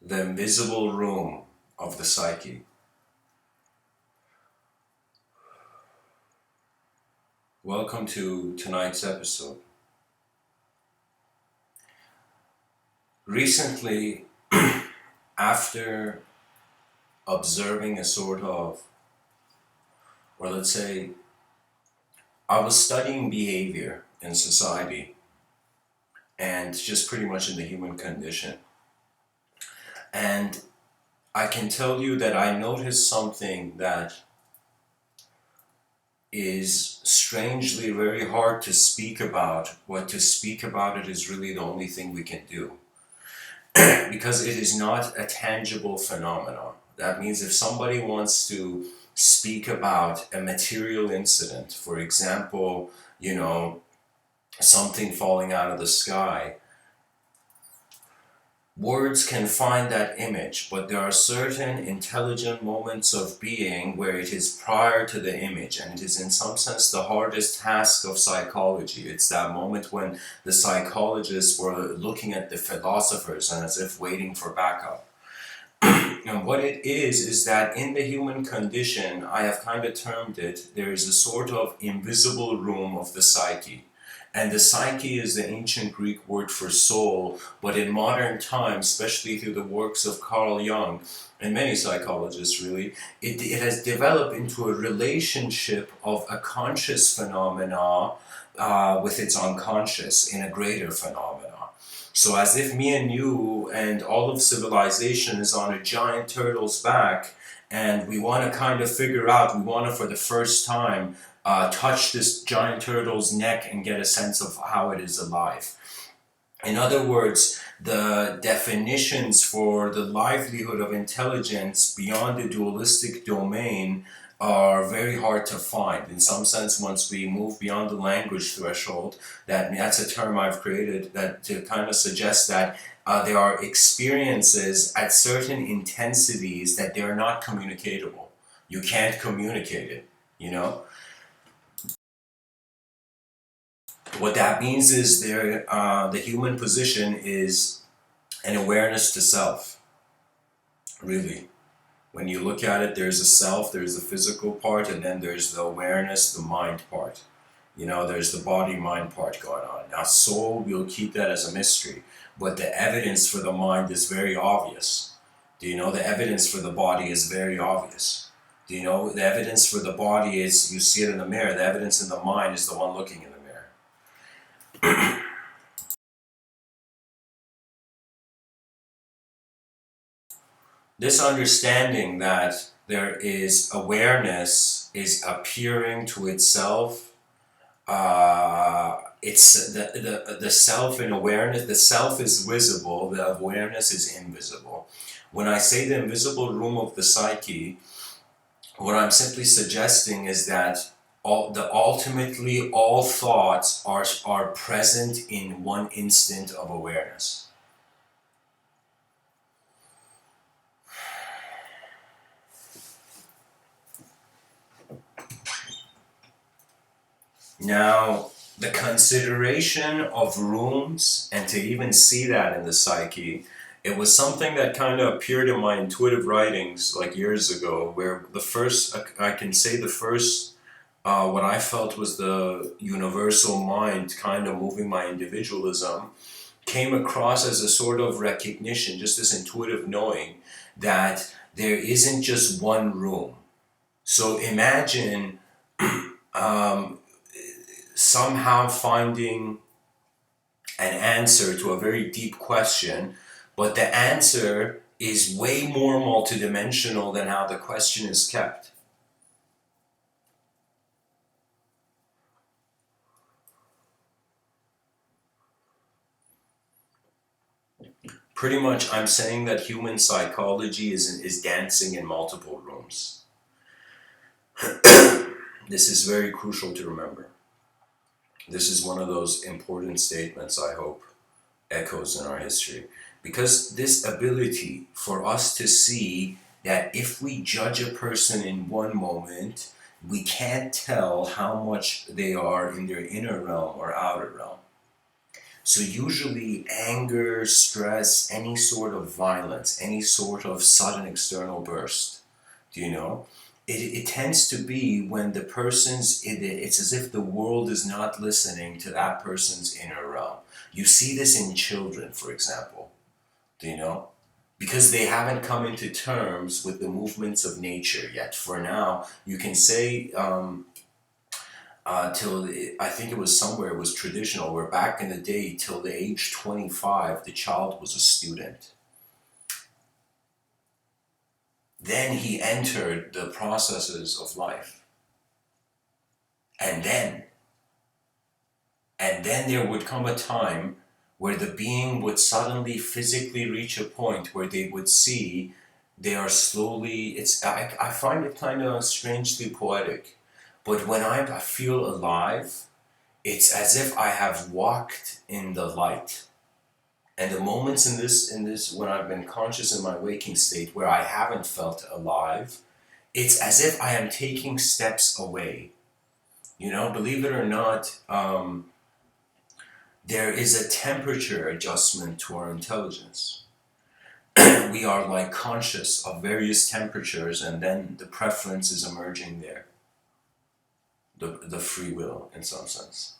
the invisible room of the psyche. Welcome to tonight's episode. Recently, after observing a sort of, or let's say, I was studying behavior in society and just pretty much in the human condition. And I can tell you that I noticed something that is strangely very hard to speak about, but to speak about it is really the only thing we can do. Because it is not a tangible phenomenon. That means if somebody wants to speak about a material incident, for example, something falling out of the sky, words can find that image, but there are certain intelligent moments of being where it is prior to the image, and it is in some sense the hardest task of psychology. It's that moment when the psychologists were looking at the philosophers and as if waiting for backup. And what it is that in the human condition, I have kind of termed it, there is a sort of invisible room of the psyche. And the psyche is the ancient Greek word for soul, but in modern times, especially through the works of Carl Jung and many psychologists really, it has developed into a relationship of a conscious phenomena with its unconscious in a greater phenomena. So as if me and you and all of civilization is on a giant turtle's back, and we want to kind of figure out, we want to for the first time touch this giant turtle's neck and get a sense of how it is alive. In other words, the definitions for the livelihood of intelligence beyond the dualistic domain are very hard to find. In some sense, once we move beyond the language threshold, that's a term I've created that to kind of suggest that there are experiences at certain intensities that they are not communicatable. You can't communicate it, you know? What that means is the human position is an awareness to self, really. When you look at it, there's a self, there's the physical part, and then there's the awareness, the mind part. There's the body-mind part going on. Now, soul, we'll keep that as a mystery, but the evidence for the mind is very obvious. Do you know the evidence for the body is very obvious? Do you know the evidence for the body is, you see it in the mirror, the evidence in the mind is the one looking in the mirror. This understanding that there is awareness is appearing to itself. It's the self in awareness. The self is visible. The awareness is invisible. When I say the invisible room of the psyche, what I'm simply suggesting is that ultimately all thoughts are present in one instant of awareness. Now, the consideration of rooms, and to even see that in the psyche, it was something that kind of appeared in my intuitive writings like years ago, where the first, I can say the first, what I felt was the universal mind kind of moving my individualism, came across as a sort of recognition, just this intuitive knowing that there isn't just one room. So imagine somehow finding an answer to a very deep question, but the answer is way more multidimensional than how the question is kept. Pretty much, I'm saying that human psychology is dancing in multiple rooms. This is very crucial to remember. This is one of those important statements, I hope, echoes in our history. Because this ability for us to see that if we judge a person in one moment, we can't tell how much they are in their inner realm or outer realm. So usually anger, stress, any sort of violence, any sort of sudden external burst, do you know? It tends to be when the it's as if the world is not listening to that person's inner realm. You see this in children, for example, do you know? Because they haven't come into terms with the movements of nature yet. For now, you can say, I think it was somewhere, it was traditional, where back in the day, till the age 25, the child was a student. Then he entered the processes of life. And then, and then there would come a time where the being would suddenly physically reach a point where they would see they are slowly, I find it kind of strangely poetic. But when I feel alive, it's as if I have walked in the light. And the moments in this when I've been conscious in my waking state where I haven't felt alive, it's as if I am taking steps away. You know, believe it or not, there is a temperature adjustment to our intelligence. We are like conscious of various temperatures, and then the preference is emerging there. The free will, in some sense.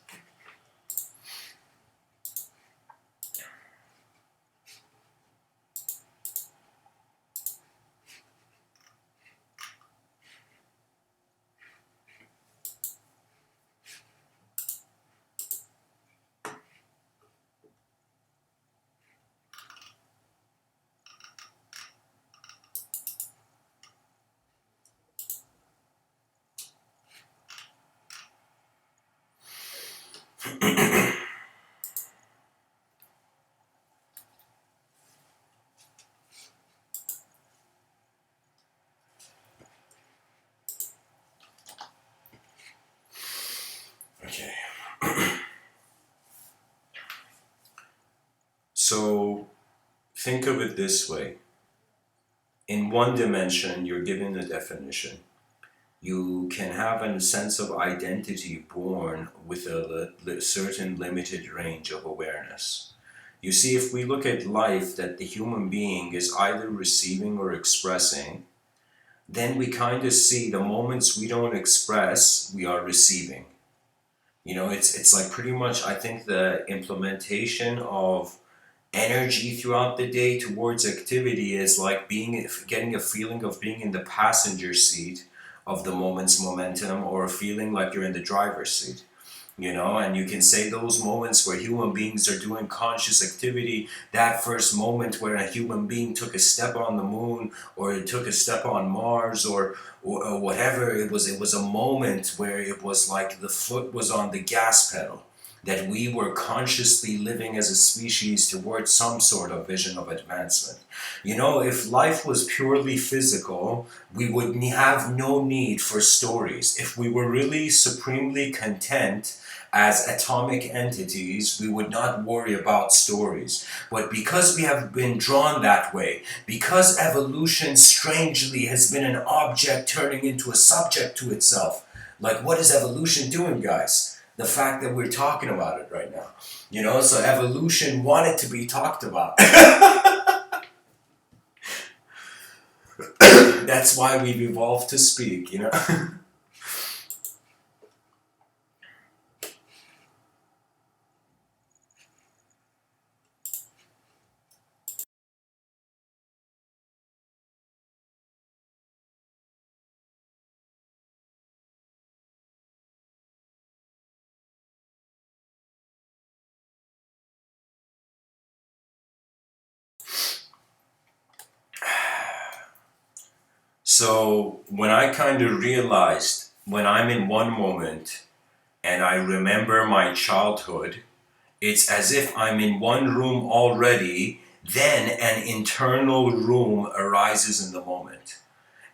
Okay. So think of it this way. In one dimension, you're given a definition. You can have a sense of identity born with a certain limited range of awareness. You see, if we look at life that the human being is either receiving or expressing, then we kind of see the moments we don't express, we are receiving. You know, it's like pretty much, I think, the implementation of energy throughout the day towards activity is like getting a feeling of being in the passenger seat of the moment's momentum, or feeling like you're in the driver's seat. You know, and you can say those moments where human beings are doing conscious activity, that first moment where a human being took a step on the moon, or took a step on Mars, or whatever, it was a moment where it was like the foot was on the gas pedal, that we were consciously living as a species towards some sort of vision of advancement. You know, if life was purely physical, we would have no need for stories. If we were really supremely content as atomic entities, we would not worry about stories. But because we have been drawn that way, because evolution strangely has been an object turning into a subject to itself, like what is evolution doing, guys? The fact that we're talking about it right now. You know, so evolution wanted to be talked about. That's why we've evolved to speak, you know? So when I kind of realized, when I'm in one moment and I remember my childhood, it's as if I'm in one room already, then an internal room arises in the moment.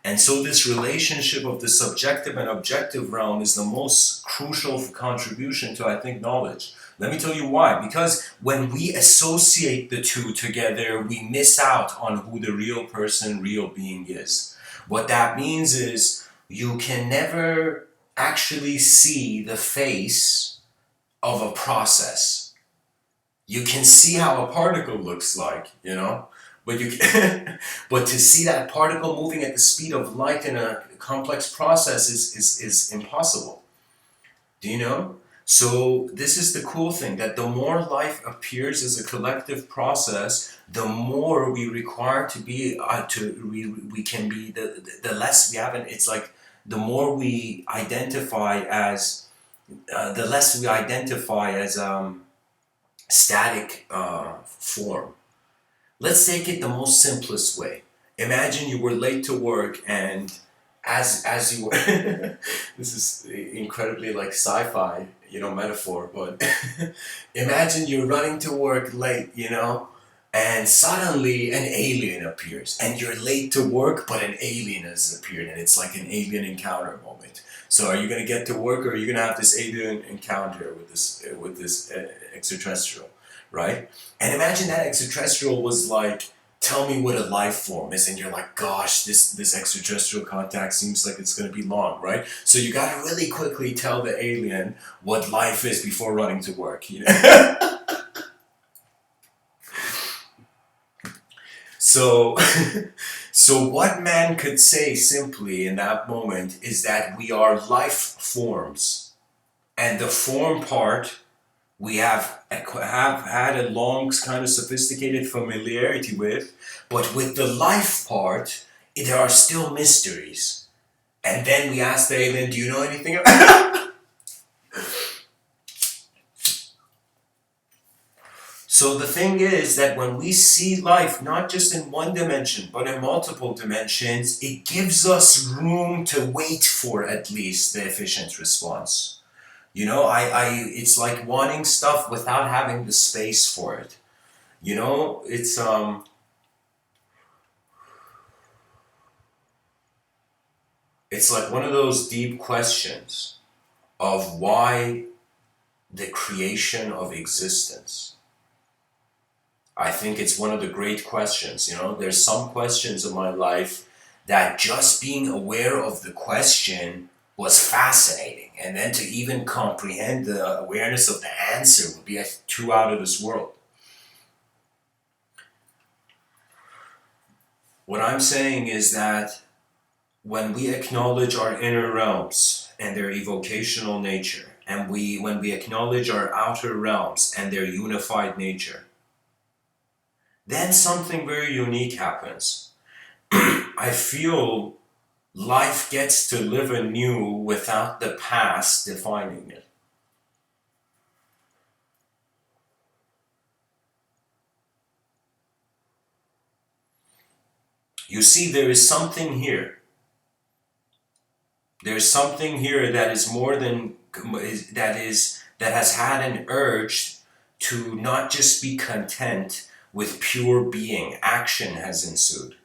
And so this relationship of the subjective and objective realm is the most crucial contribution to, I think, knowledge. Let me tell you why. Because when we associate the two together, we miss out on who the real person, real being is. What that means is you can never actually see the face of a process. You can see how a particle looks like, you know, but you can, but to see that particle moving at the speed of light in a complex process is impossible. Do you know? So this is the cool thing, that the more life appears as a collective process, the more we require to be we can be the less we have, and it's like the more we identify as the less we identify as static form. Let's take it the most simplest way. Imagine you were late to work, and as you were this is incredibly like sci-fi, you know, metaphor, but imagine you're running to work late, you know, and suddenly an alien appears, and you're late to work, but an alien has appeared, and it's like an alien encounter moment. So are you gonna get to work, or are you gonna have this alien encounter with this extraterrestrial, right? And imagine that extraterrestrial was like, tell me what a life form is, and you're like, gosh, this extraterrestrial contact seems like it's going to be long, right? So you got to really quickly tell the alien what life is before running to work, you know? So so what man could say simply in that moment is that we are life forms, and the form part we have had a long kind of sophisticated familiarity with, but with the life part, there are still mysteries. And then we ask the alien, do you know anything about So the thing is that when we see life not just in one dimension, but in multiple dimensions, it gives us room to wait for at least the efficient response. You know, it's like wanting stuff without having the space for it. You know, it's like one of those deep questions of why the creation of existence. I think it's one of the great questions. You know, there's some questions in my life that just being aware of the question was fascinating. And then to even comprehend the awareness of the answer would be too out of this world. What I'm saying is that when we acknowledge our inner realms and their evocational nature, and when we acknowledge our outer realms and their unified nature, then something very unique happens. I feel life gets to live anew without the past defining it. You see, there is something here. There's something here that is more than that has had an urge to not just be content with pure being. Action has ensued.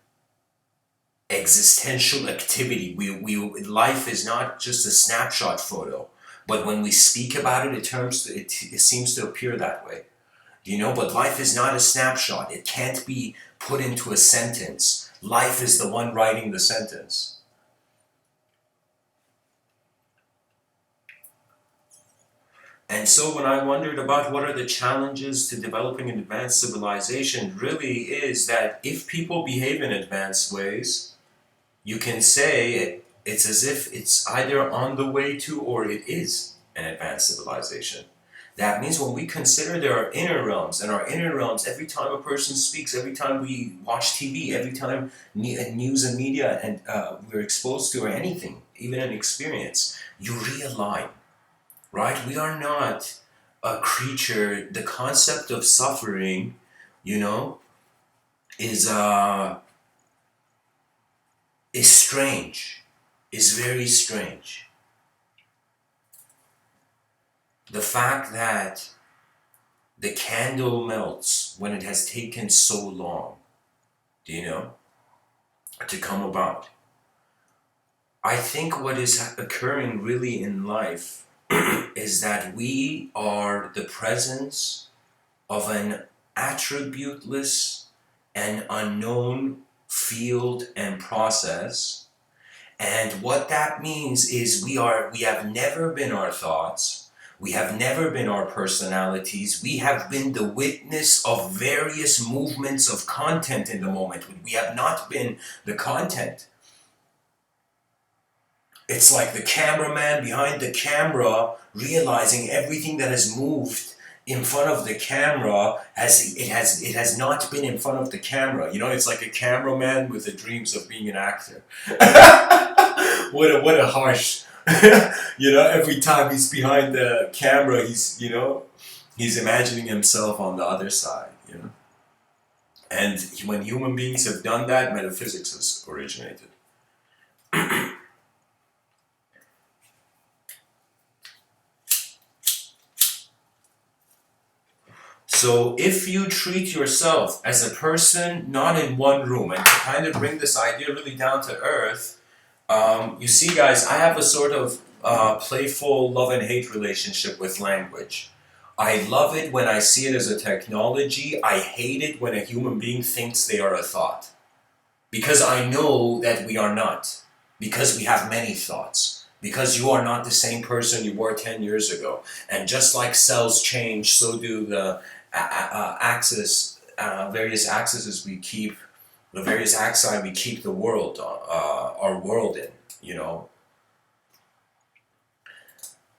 Existential activity. Life is not just a snapshot photo, but when we speak about it, it seems to appear that way. You know, but life is not a snapshot. It can't be put into a sentence. Life is the one writing the sentence. And so when I wondered about what are the challenges to developing an advanced civilization, really is that if people behave in advanced ways, you can say it's as if it's either on the way to or it is an advanced civilization. That means when we consider there are inner realms, and our inner realms, every time a person speaks, every time we watch TV, every time news and media and we're exposed to or anything, even an experience, you realign. Right? We are not a creature. The concept of suffering, you know, is strange. Is very strange. The fact that the candle melts when it has taken so long, do you know, to come about. I think what is occurring really in life is that we are the presence of an attributeless and unknown field and process. And what that means is we have never been our thoughts, We have never been our personalities. We have been the witness of various movements of content in the moment. We have not been the content. It's like the cameraman behind the camera realizing everything that has moved in front of the camera has not been in front of the camera. You know, it's like a cameraman with the dreams of being an actor. What a harsh. You know, every time he's behind the camera, he's imagining himself on the other side. You know, and when human beings have done that, metaphysics has originated. So if you treat yourself as a person not in one room, and to kind of bring this idea really down to earth, you see, guys, I have a sort of playful love and hate relationship with language. I love it when I see it as a technology. I hate it when a human being thinks they are a thought. Because I know that we are not. Because we have many thoughts. Because you are not the same person you were 10 years ago. And just like cells change, so do the various axes we keep, the various axi we keep the world, our world in, you know.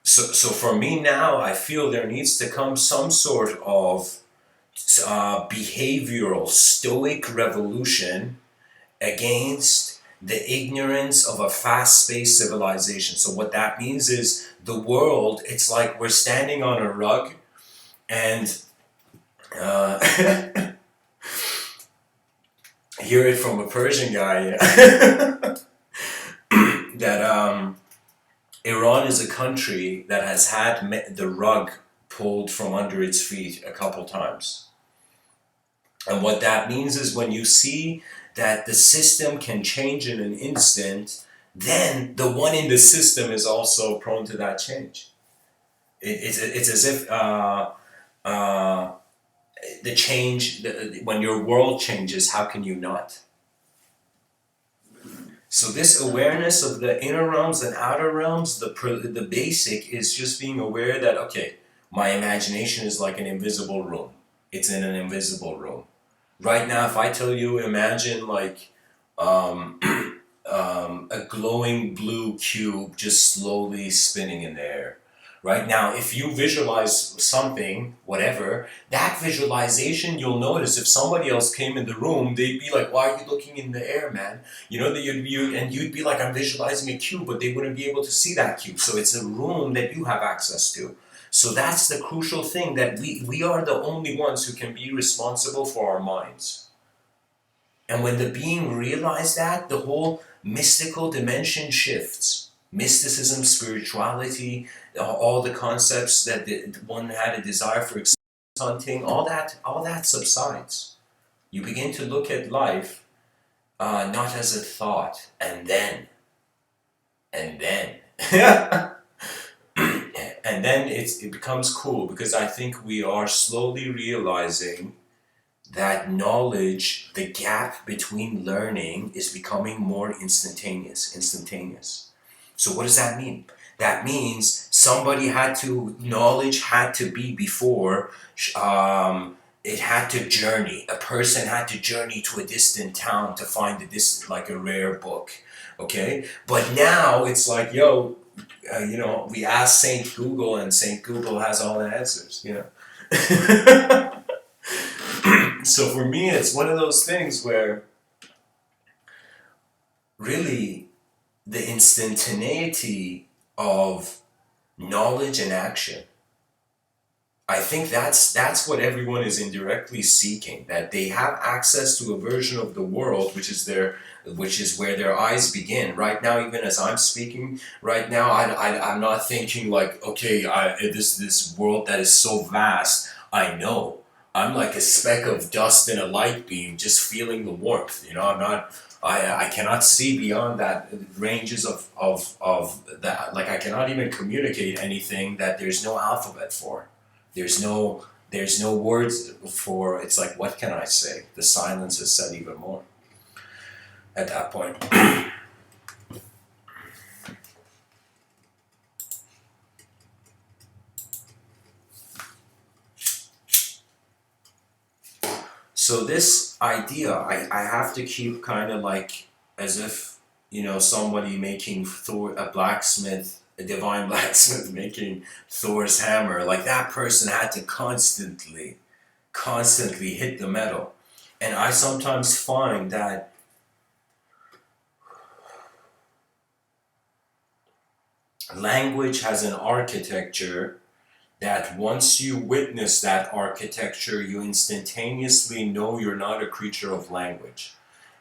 So for me now, I feel there needs to come some sort of behavioral, stoic revolution against the ignorance of a fast-paced civilization. So what that means is the world, it's like we're standing on a rug and hear it from a Persian guy that Iran is a country that has had the rug pulled from under its feet a couple times. And what that means is when you see that the system can change in an instant, then the one in the system is also prone to that change. It's as if the change, when your world changes, how can you not? So this awareness of the inner realms and outer realms, the basic is just being aware that, okay, my imagination is like an invisible room. It's in an invisible room. Right now, if I tell you, imagine like a glowing blue cube just slowly spinning in the air. Right now, if you visualize something, whatever, that visualization, you'll notice if somebody else came in the room, they'd be like, "Why are you looking in the air, man?" You know, you'd be like, "I'm visualizing a cube," but they wouldn't be able to see that cube. So it's a room that you have access to. So that's the crucial thing, that we are the only ones who can be responsible for our minds. And when the being realized that, the whole mystical dimension shifts. Mysticism, spirituality, all the concepts that one had a desire for hunting, all that subsides. You begin to look at life not as a thought, and then. And then it becomes cool, because I think we are slowly realizing that knowledge, the gap between learning, is becoming more instantaneous. So what does that mean? That means knowledge had to be before, it had to journey. A person had to journey to a distant town to find like a rare book, okay? But now it's like, yo, we ask Saint Google and Saint Google has all the answers, you know? So for me, it's one of those things where really the instantaneity of knowledge and action, I think that's what everyone is indirectly seeking, that they have access to a version of the world which is where their eyes begin. Right now, even as I'm speaking right now, I'm not thinking like, okay, this world that is so vast, I know. I'm like a speck of dust in a light beam, just feeling the warmth. You know, I cannot see beyond that ranges of that. Like, I cannot even communicate anything that there's no alphabet for. There's no words for. It's like, what can I say? The silence has said even more at that point. So this idea, I have to keep kind of like as if, somebody making Thor, a blacksmith, a divine blacksmith making Thor's hammer, like that person had to constantly hit the metal. And I sometimes find that language has an architecture that once you witness that architecture, you instantaneously know you're not a creature of language.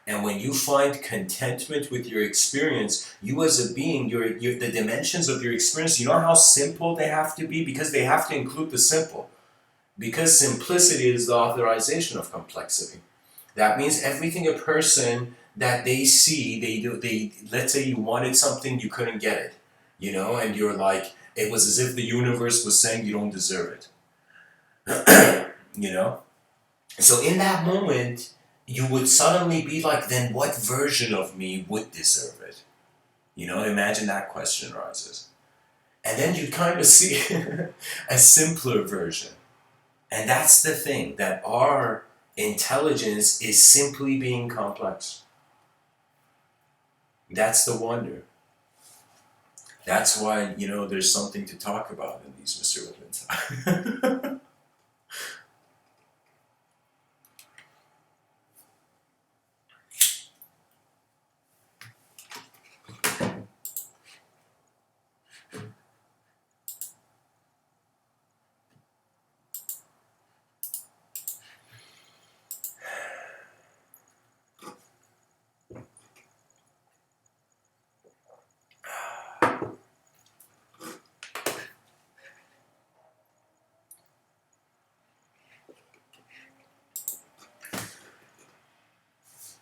And when you find contentment with your experience, you as a being, the dimensions of your experience, you know how simple they have to be? Because they have to include the simple. Because simplicity is the authorization of complexity. That means everything a person that they see, let's say you wanted something, you couldn't get it, and you're like, it was as if the universe was saying you don't deserve it, you know? So in that moment, you would suddenly be like, then what version of me would deserve it? Imagine that question rises. And then you kind of see a simpler version. And that's the thing, that our intelligence is simply being complex. That's the wonder. That's why, there's something to talk about in these Mr. Within.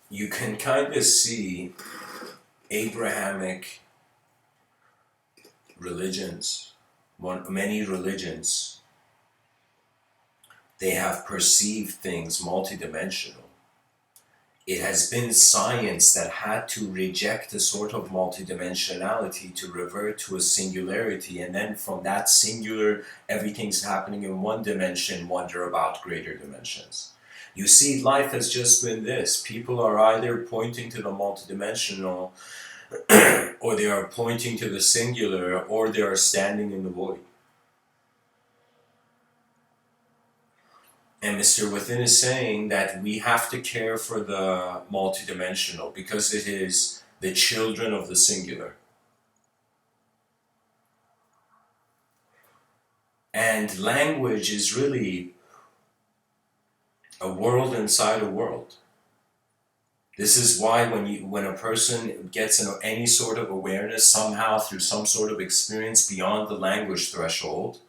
You can kind of see Abrahamic religions, many religions, they have perceived things multidimensional. It has been science that had to reject a sort of multidimensionality to revert to a singularity, and then from that singular, everything's happening in one dimension, wonder about greater dimensions. You see, life has just been this. People are either pointing to the multidimensional, or they are pointing to the singular, or they are standing in the void. And Mr. Within is saying that we have to care for the multidimensional because it is the children of the singular. And language is really a world inside a world. This is why when a person gets any sort of awareness somehow through some sort of experience beyond the language threshold,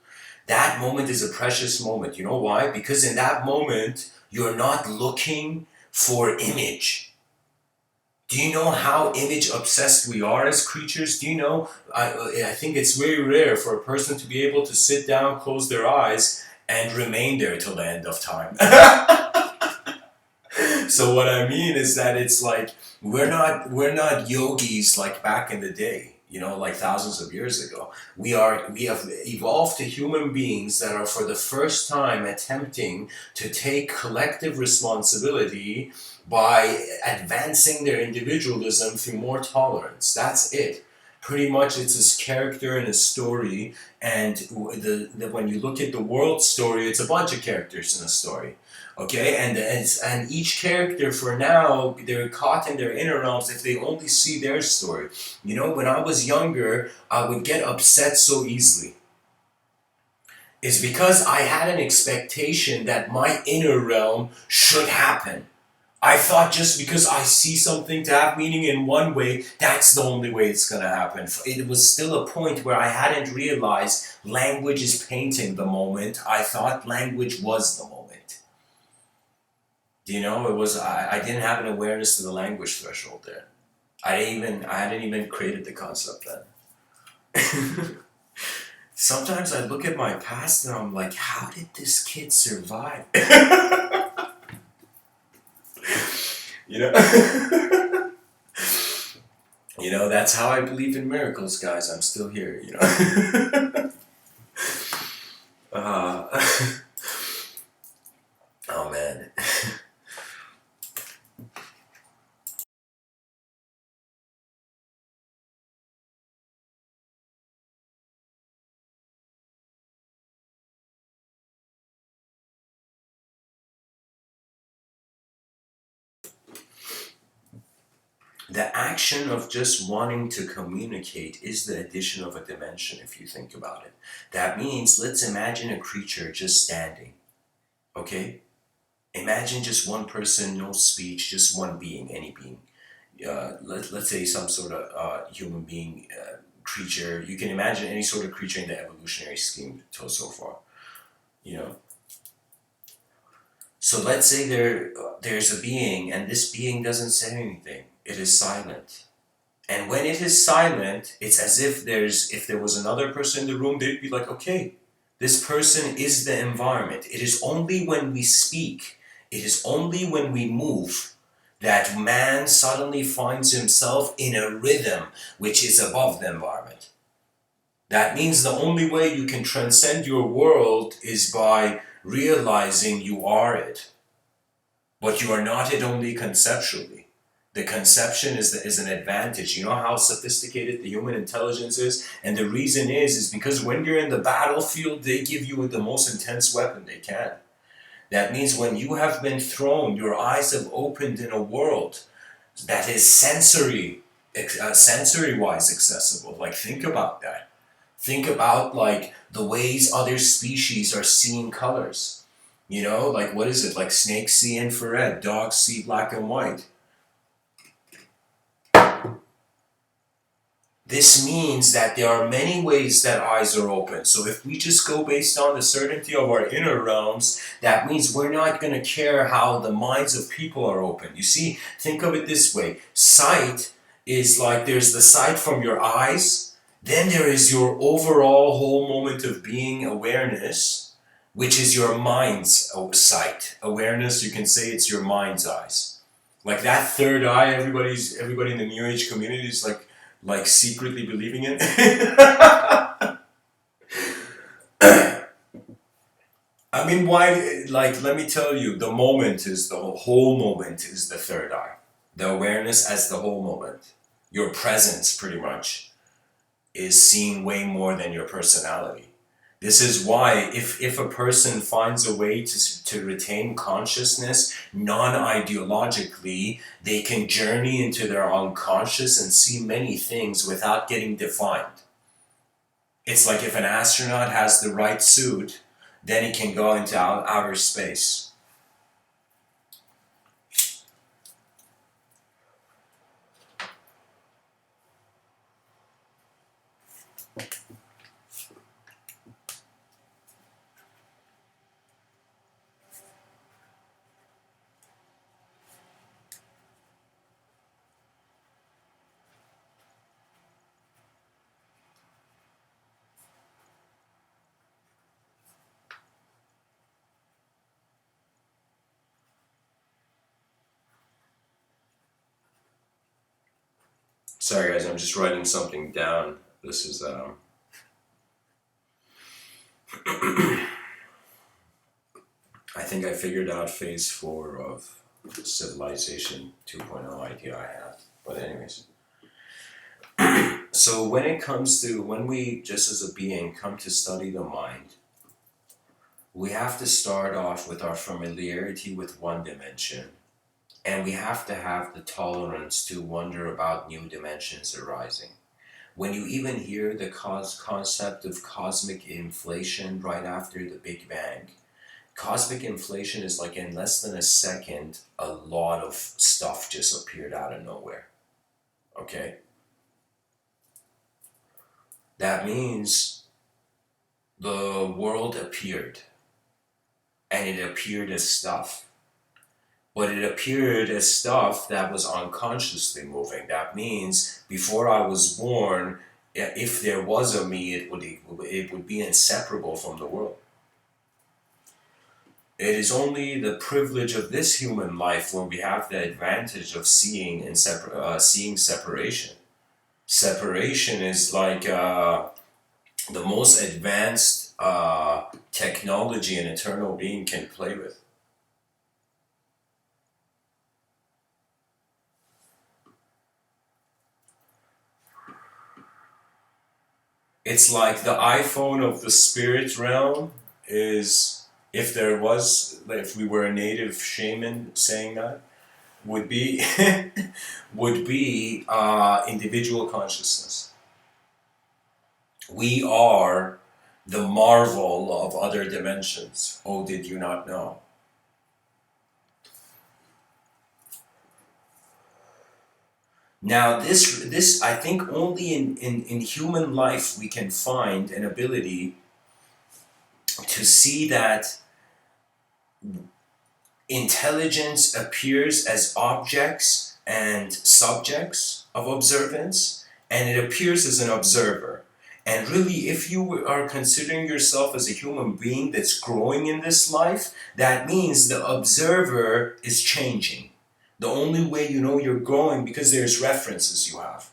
that moment is a precious moment. You know why? Because in that moment, you're not looking for image. Do you know how image obsessed we are as creatures? Do you know? I think it's very rare for a person to be able to sit down, close their eyes, and remain there till the end of time. So what I mean is that it's like we're not yogis like back in the day, like thousands of years ago. We have evolved to human beings that are for the first time attempting to take collective responsibility by advancing their individualism through more tolerance. That's it. Pretty much it's his character and his story, and when you look at the world story, it's a bunch of characters in a story. Okay, and each character for now, they're caught in their inner realms if they only see their story. When I was younger, I would get upset so easily. It's because I had an expectation that my inner realm should happen. I thought just because I see something to have meaning in one way, that's the only way it's going to happen. It was still a point where I hadn't realized language is painting the moment. I thought language was the moment. It was I didn't have an awareness to the language threshold there. I hadn't even created the concept then. Sometimes I look at my past and I'm like, how did this kid survive? you know that's how I believe in miracles, guys. I'm still here. uh, oh man. The action of just wanting to communicate is the addition of a dimension, if you think about it. That means, let's imagine a creature just standing, okay? Imagine just one person, no speech, just one being, any being. Let's say some sort of human being, creature. You can imagine any sort of creature in the evolutionary scheme till so far, you know? So let's say there's a being, and this being doesn't say anything. It is silent. And when it is silent, it's as if there was another person in the room, they'd be like, okay, this person is the environment. It is only when we speak, it is only when we move that man suddenly finds himself in a rhythm which is above the environment. That means the only way you can transcend your world is by realizing you are it. But you are not it only conceptually. The conception is an advantage. You know how sophisticated the human intelligence is? And the reason is because when you're in the battlefield, they give you the most intense weapon they can. That means when you have been thrown, your eyes have opened in a world that is sensory-wise accessible. Like, think about that. Think about, like, the ways other species are seeing colors. You know, like, what is it? Like, snakes see infrared, dogs see black and white. This means that there are many ways that eyes are open. So if we just go based on the certainty of our inner realms, that means we're not going to care how the minds of people are open. You see, think of it this way. Sight is like, there's the sight from your eyes, then there is your overall whole moment of being awareness, which is your mind's sight. Awareness, you can say it's your mind's eyes. Like that third eye, everybody in the New Age community is like secretly believing it. I mean, why? Like, let me tell you, the moment is the whole moment is the third eye. The awareness as the whole moment. Your presence, pretty much, is seen way more than your personality. This is why if a person finds a way to retain consciousness non-ideologically, they can journey into their unconscious and see many things without getting defined. It's like if an astronaut has the right suit, then he can go into outer space. Sorry guys, I'm just writing something down. This is I think I figured out phase 4 of Civilization 2.0 idea I have. But anyways. So when it comes to, when we just as a being come to study the mind, we have to start off with our familiarity with one dimension. And we have to have the tolerance to wonder about new dimensions arising. When you even hear the concept of cosmic inflation right after the Big Bang, cosmic inflation is like in less than a second, a lot of stuff just appeared out of nowhere. Okay? That means the world appeared, and it appeared as stuff. But it appeared as stuff that was unconsciously moving. That means before I was born, if there was a me, it would be inseparable from the world. It is only the privilege of this human life where we have the advantage of seeing seeing separation. Separation is like the most advanced technology an eternal being can play with. It's like the iPhone of the spirit realm is, if we were a native shaman saying that, would be would be individual consciousness. We are the marvel of other dimensions. Oh, did you not know? Now, this I think only in human life we can find an ability to see that intelligence appears as objects and subjects of observance, and it appears as an observer. And really, if you are considering yourself as a human being that's growing in this life, that means the observer is changing. The only way you know you're growing, because there's references you have.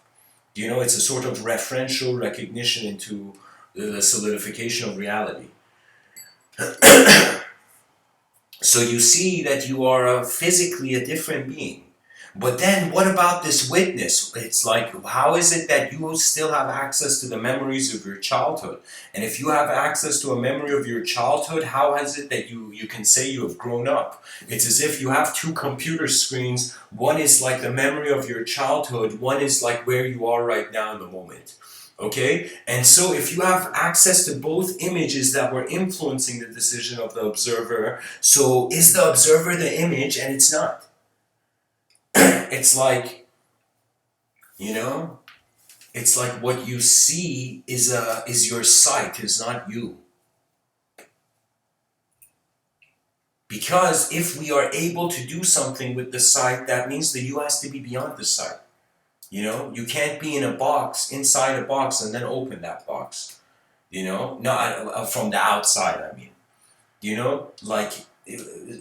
You know, it's a sort of referential recognition into the solidification of reality. So you see that you are physically a different being. But then what about this witness? It's like, how is it that you still have access to the memories of your childhood? And if you have access to a memory of your childhood, how is it that you can say you have grown up? It's as if you have two computer screens. One is like the memory of your childhood. One is like where you are right now in the moment. Okay? And so if you have access to both images that were influencing the decision of the observer, so is the observer the image? And it's not. It's like, you know, it's like what you see is your sight, is not you. Because if we are able to do something with the sight, that means the you has to be beyond the sight. You know, you can't be in a box, inside a box, and then open that box. You know, not from the outside. I mean, you know, like,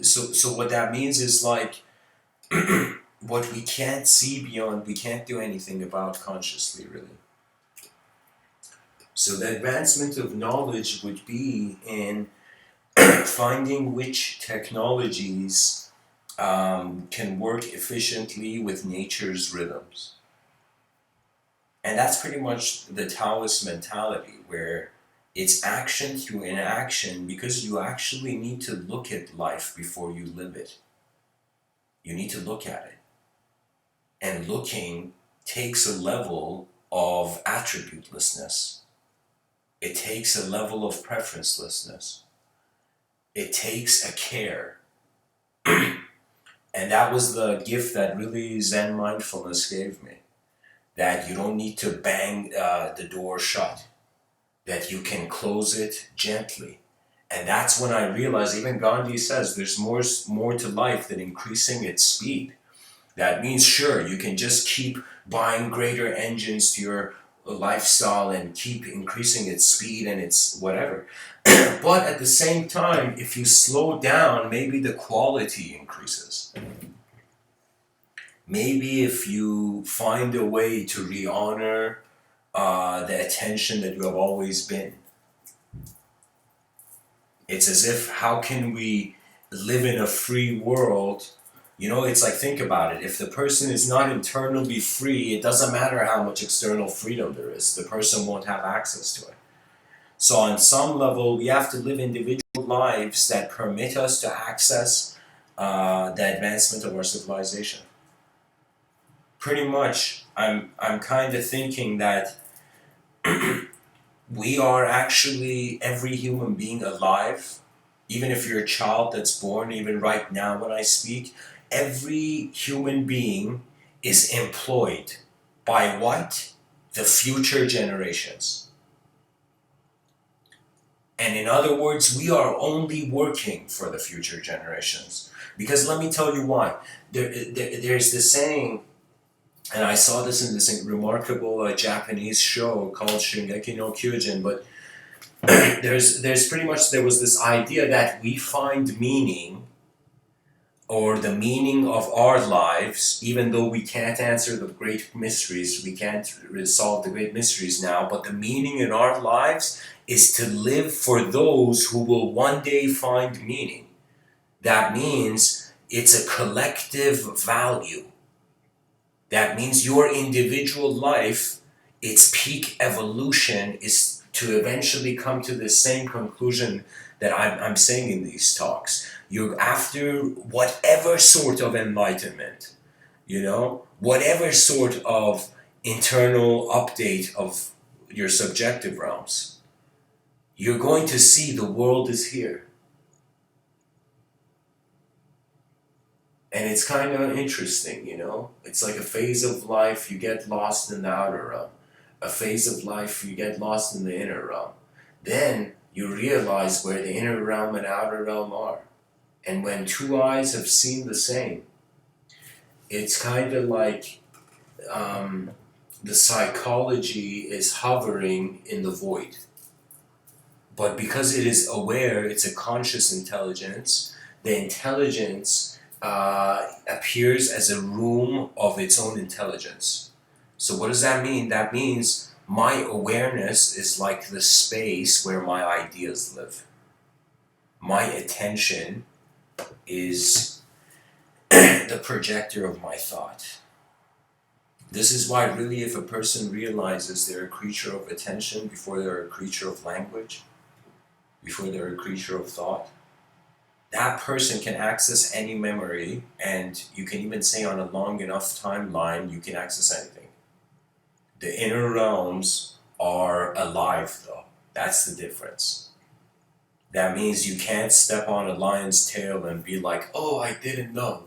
so what that means is like. What we can't see beyond, we can't do anything about consciously, really. So the advancement of knowledge would be in finding which technologies can work efficiently with nature's rhythms. And that's pretty much the Taoist mentality, where it's action through inaction, because you actually need to look at life before you live it. You need to look at it. And looking takes a level of attributelessness. It takes a level of preferencelessness. It takes a care. And that was the gift that really Zen mindfulness gave me. That you don't need to bang the door shut. That you can close it gently. And that's when I realized, even Gandhi says, there's more to life than increasing its speed. That means, sure, you can just keep buying greater engines to your lifestyle and keep increasing its speed and its whatever. But at the same time, if you slow down, maybe the quality increases. Maybe if you find a way to re-honor the attention that you have always been. It's as if, how can we live in a free world? You know, it's like, think about it. If the person is not internally free, it doesn't matter how much external freedom there is. The person won't have access to it. So on some level, we have to live individual lives that permit us to access the advancement of our civilization. Pretty much, I'm kind of thinking that we are actually every human being alive. Even if you're a child that's born, even right now when I speak, every human being is employed by what? The future generations. And in other words, we are only working for the future generations. Because let me tell you why. There's this saying, and I saw this in this remarkable Japanese show called Shingeki no Kyojin, but there's pretty much, there was this idea that we find meaning, or the meaning of our lives, even though we can't answer the great mysteries, we can't solve the great mysteries now, but the meaning in our lives is to live for those who will one day find meaning. That means it's a collective value. That means your individual life, its peak evolution is to eventually come to the same conclusion that I'm saying in these talks. You're after whatever sort of enlightenment, whatever sort of internal update of your subjective realms, you're going to see the world is here. And it's kind of interesting. It's like a phase of life you get lost in the outer realm, a phase of life you get lost in the inner realm. Then you realize where the inner realm and outer realm are. And when two eyes have seen the same, it's kind of like the psychology is hovering in the void. But because it is aware, it's a conscious intelligence, the intelligence appears as a room of its own intelligence. So what does that mean? That means my awareness is like the space where my ideas live. My attention is the projector of my thought. This is why really if a person realizes they're a creature of attention before they're a creature of language, before they're a creature of thought, that person can access any memory, and you can even say on a long enough timeline you can access anything. The inner realms are alive though. That's the difference. That means you can't step on a lion's tail and be like, oh, I didn't know.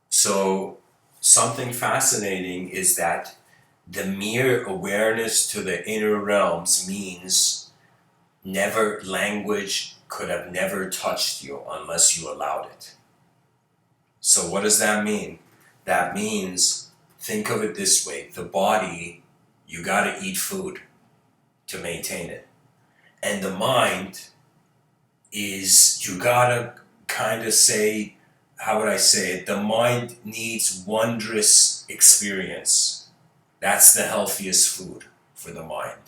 So, something fascinating is that the mere awareness to the inner realms means never language could have never touched you unless you allowed it. So what does that mean? That means, think of it this way, the body, you gotta eat food to maintain it. And the mind is, you gotta kind of say, how would I say it? The mind needs wondrous experience. That's the healthiest food for the mind.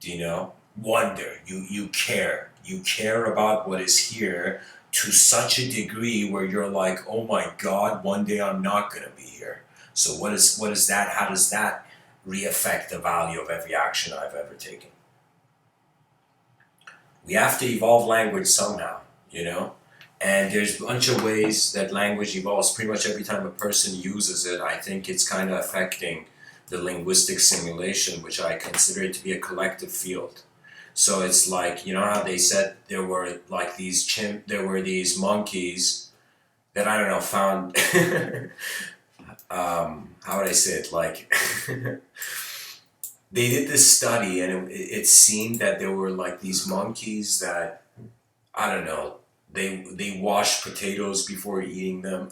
Do you know? Wonder. You care. You care about what is here to such a degree where you're like, oh my God, one day I'm not gonna be here. So what is that? How does that re-affect the value of every action I've ever taken? We have to evolve language somehow. And there's a bunch of ways that language evolves. Pretty much every time a person uses it, I think it's kind of affecting the linguistic simulation, which I consider it to be a collective field. So it's like, how they said there were like there were these monkeys that, I don't know, found, how would I say it, like, they did this study, and it seemed that there were like these monkeys that, I don't know, they washed potatoes before eating them.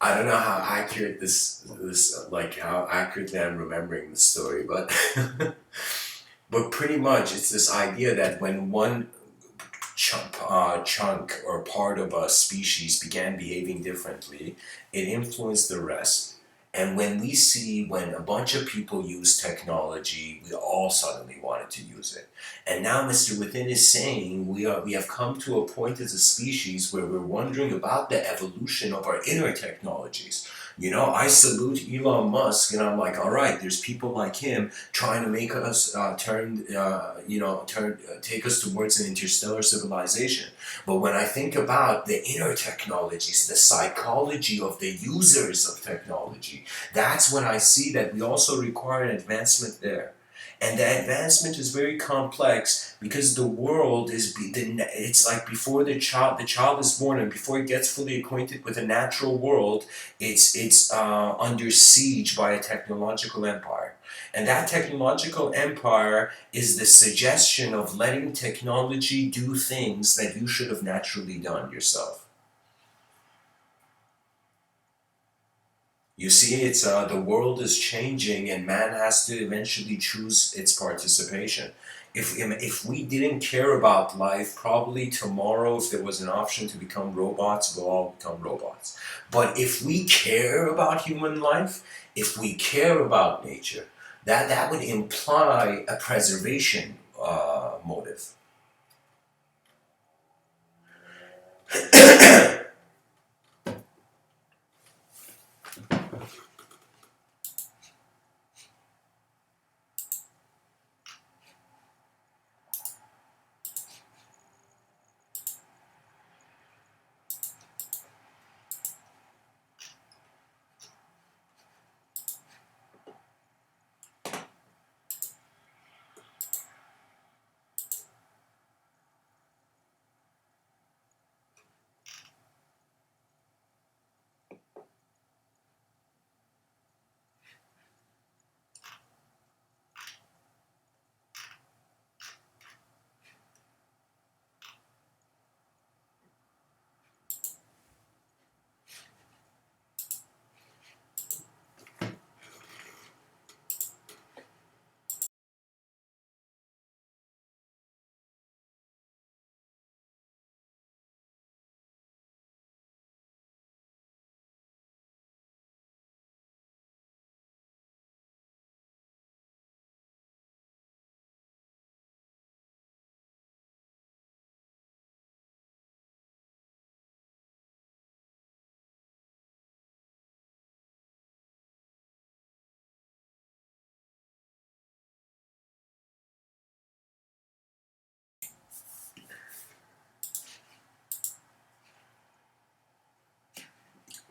I don't know how accurate this like how accurately I'm remembering the story, but but pretty much it's this idea that when one chunk or part of a species began behaving differently, it influenced the rest. And when a bunch of people use technology, we all suddenly wanted to use it. And now Mr. Within is saying we have come to a point as a species where we're wondering about the evolution of our inner technologies. I salute Elon Musk, and I'm like, all right, there's people like him trying to make us take us towards an interstellar civilization. But when I think about the inner technologies, the psychology of the users of technology, that's when I see that we also require an advancement there. And the advancement is very complex because the world it's like before the child is born, and before it gets fully acquainted with the natural world, it's under siege by a technological empire. And that technological empire is the suggestion of letting technology do things that you should have naturally done yourself. You see, it's the world is changing, and man has to eventually choose its participation. If we didn't care about life, probably tomorrow, if there was an option to become robots, we'll all become robots. But if we care about human life, if we care about nature, that would imply a preservation motive.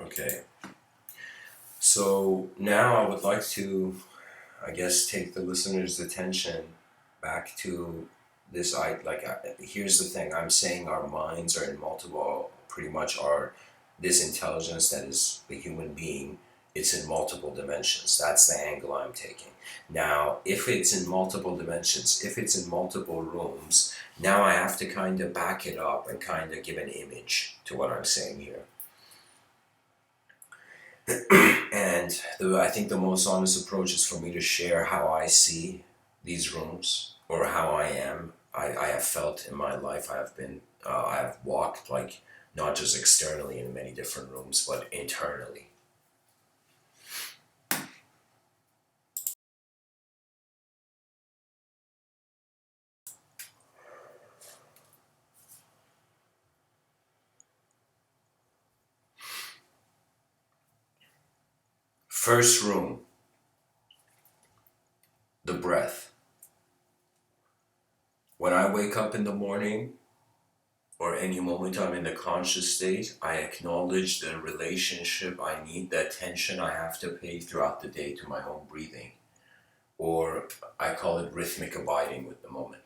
Okay, so now I would like to, I guess, take the listener's attention back to this. Here's the thing. I'm saying our minds are in multiple, pretty much our this intelligence that is the human being. It's in multiple dimensions. That's the angle I'm taking. Now, if it's in multiple dimensions, if it's in multiple rooms, now I have to kind of back it up and kind of give an image to what I'm saying here. And I think the most honest approach is for me to share how I see these rooms or how I am. I have felt in my life. I have walked like not just externally in many different rooms, but internally. First room, the breath. When I wake up in the morning, or any moment I'm in the conscious state, I acknowledge the relationship I need, the attention I have to pay throughout the day to my own breathing, or I call it rhythmic abiding with the moment.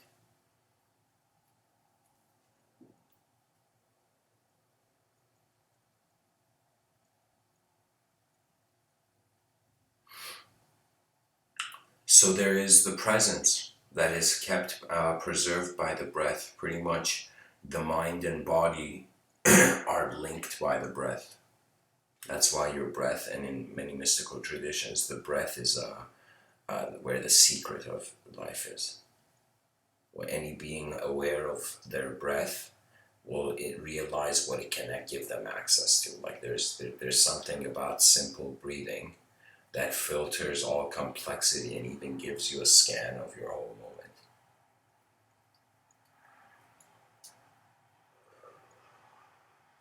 So there is the presence that is kept preserved by the breath. Pretty much the mind and body are linked by the breath. That's why your breath, and in many mystical traditions, the breath is where the secret of life is. When any being aware of their breath will it realize what it can give them access to. Like there's something about simple breathing that filters all complexity and even gives you a scan of your whole moment.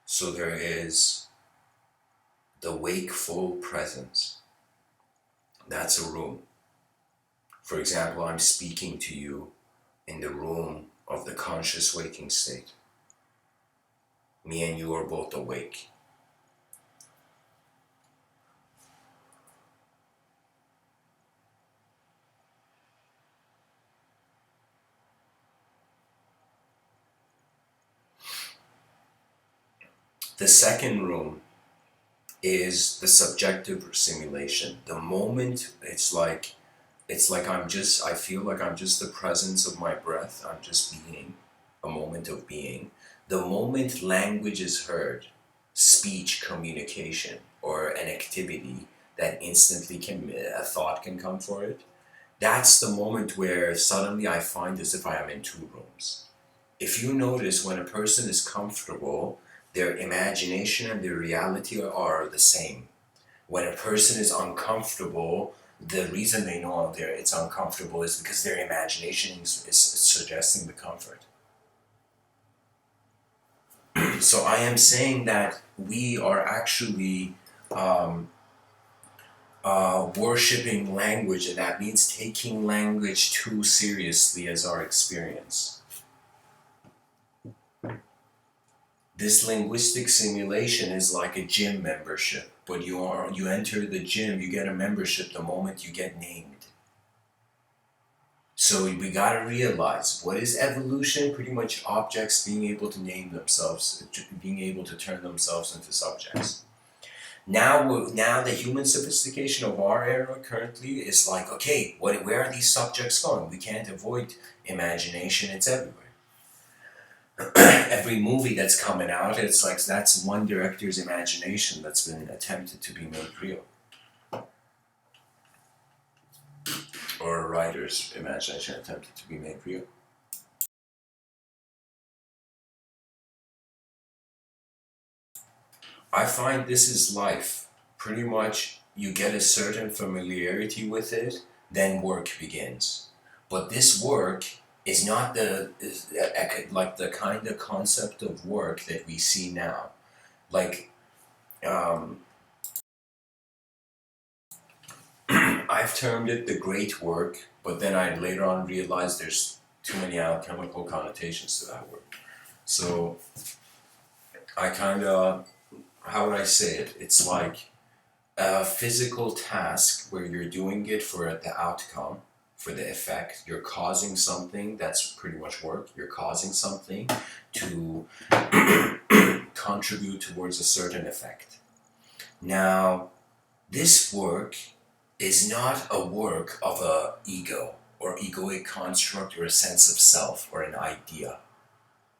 So there is the wakeful presence. That's a room. For example, I'm speaking to you in the room of the conscious waking state. Me and you are both awake. The second room is the subjective simulation. The moment I feel like I'm just the presence of my breath. I'm just being, a moment of being. The moment language is heard, speech, communication, or an activity that instantly a thought can come for it. That's the moment where suddenly I find as if I am in two rooms. If you notice, when a person is comfortable, their imagination and their reality are the same. When a person is uncomfortable, the reason they know it's uncomfortable is because their imagination is suggesting the comfort. So I am saying that we are actually worshipping language, and that means taking language too seriously as our experience. This linguistic simulation is like a gym membership, but you enter the gym, you get a membership the moment you get named. So we gotta realize, what is evolution? Pretty much objects being able to name themselves, being able to turn themselves into subjects. Now the human sophistication of our era currently is like, okay, where are these subjects going? We can't avoid imagination, it's everywhere. Every movie that's coming out, it's like that's one director's imagination that's been attempted to be made real. Or a writer's imagination attempted to be made real. I find this is life. Pretty much you get a certain familiarity with it, then work begins. But this work is not like the kind of concept of work that we see now. Like, I've termed it the great work, but then I later on realized there's too many alchemical connotations to that word. So I kind of, how would I say it? It's like a physical task where you're doing it for the outcome, for the effect. You're causing something, that's pretty much work. You're causing something to contribute towards a certain effect. Now, this work is not a work of a ego or egoic construct or a sense of self or an idea.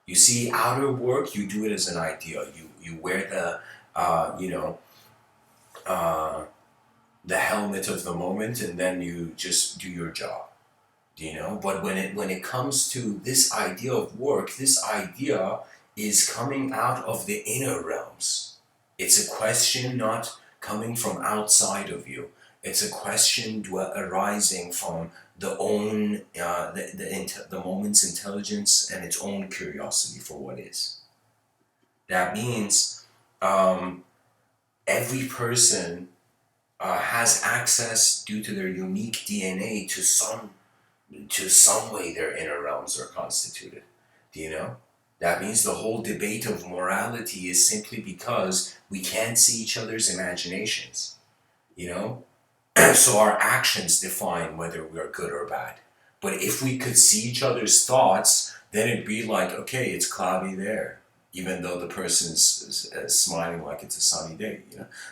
You see, outer work, you do it as an idea. You wear the helmet of the moment, and then you just do your job. But when it comes to this idea of work, this idea is coming out of the inner realms. It's a question not coming from outside of you. It's a question arising from the own the moment's intelligence and its own curiosity for what is. That means every person has access, due to their unique DNA, to some way their inner realms are constituted. Do you know? That means the whole debate of morality is simply because we can't see each other's imaginations. So our actions define whether we are good or bad. But if we could see each other's thoughts, then it'd be like, okay, it's cloudy there, even though the person's smiling like it's a sunny day.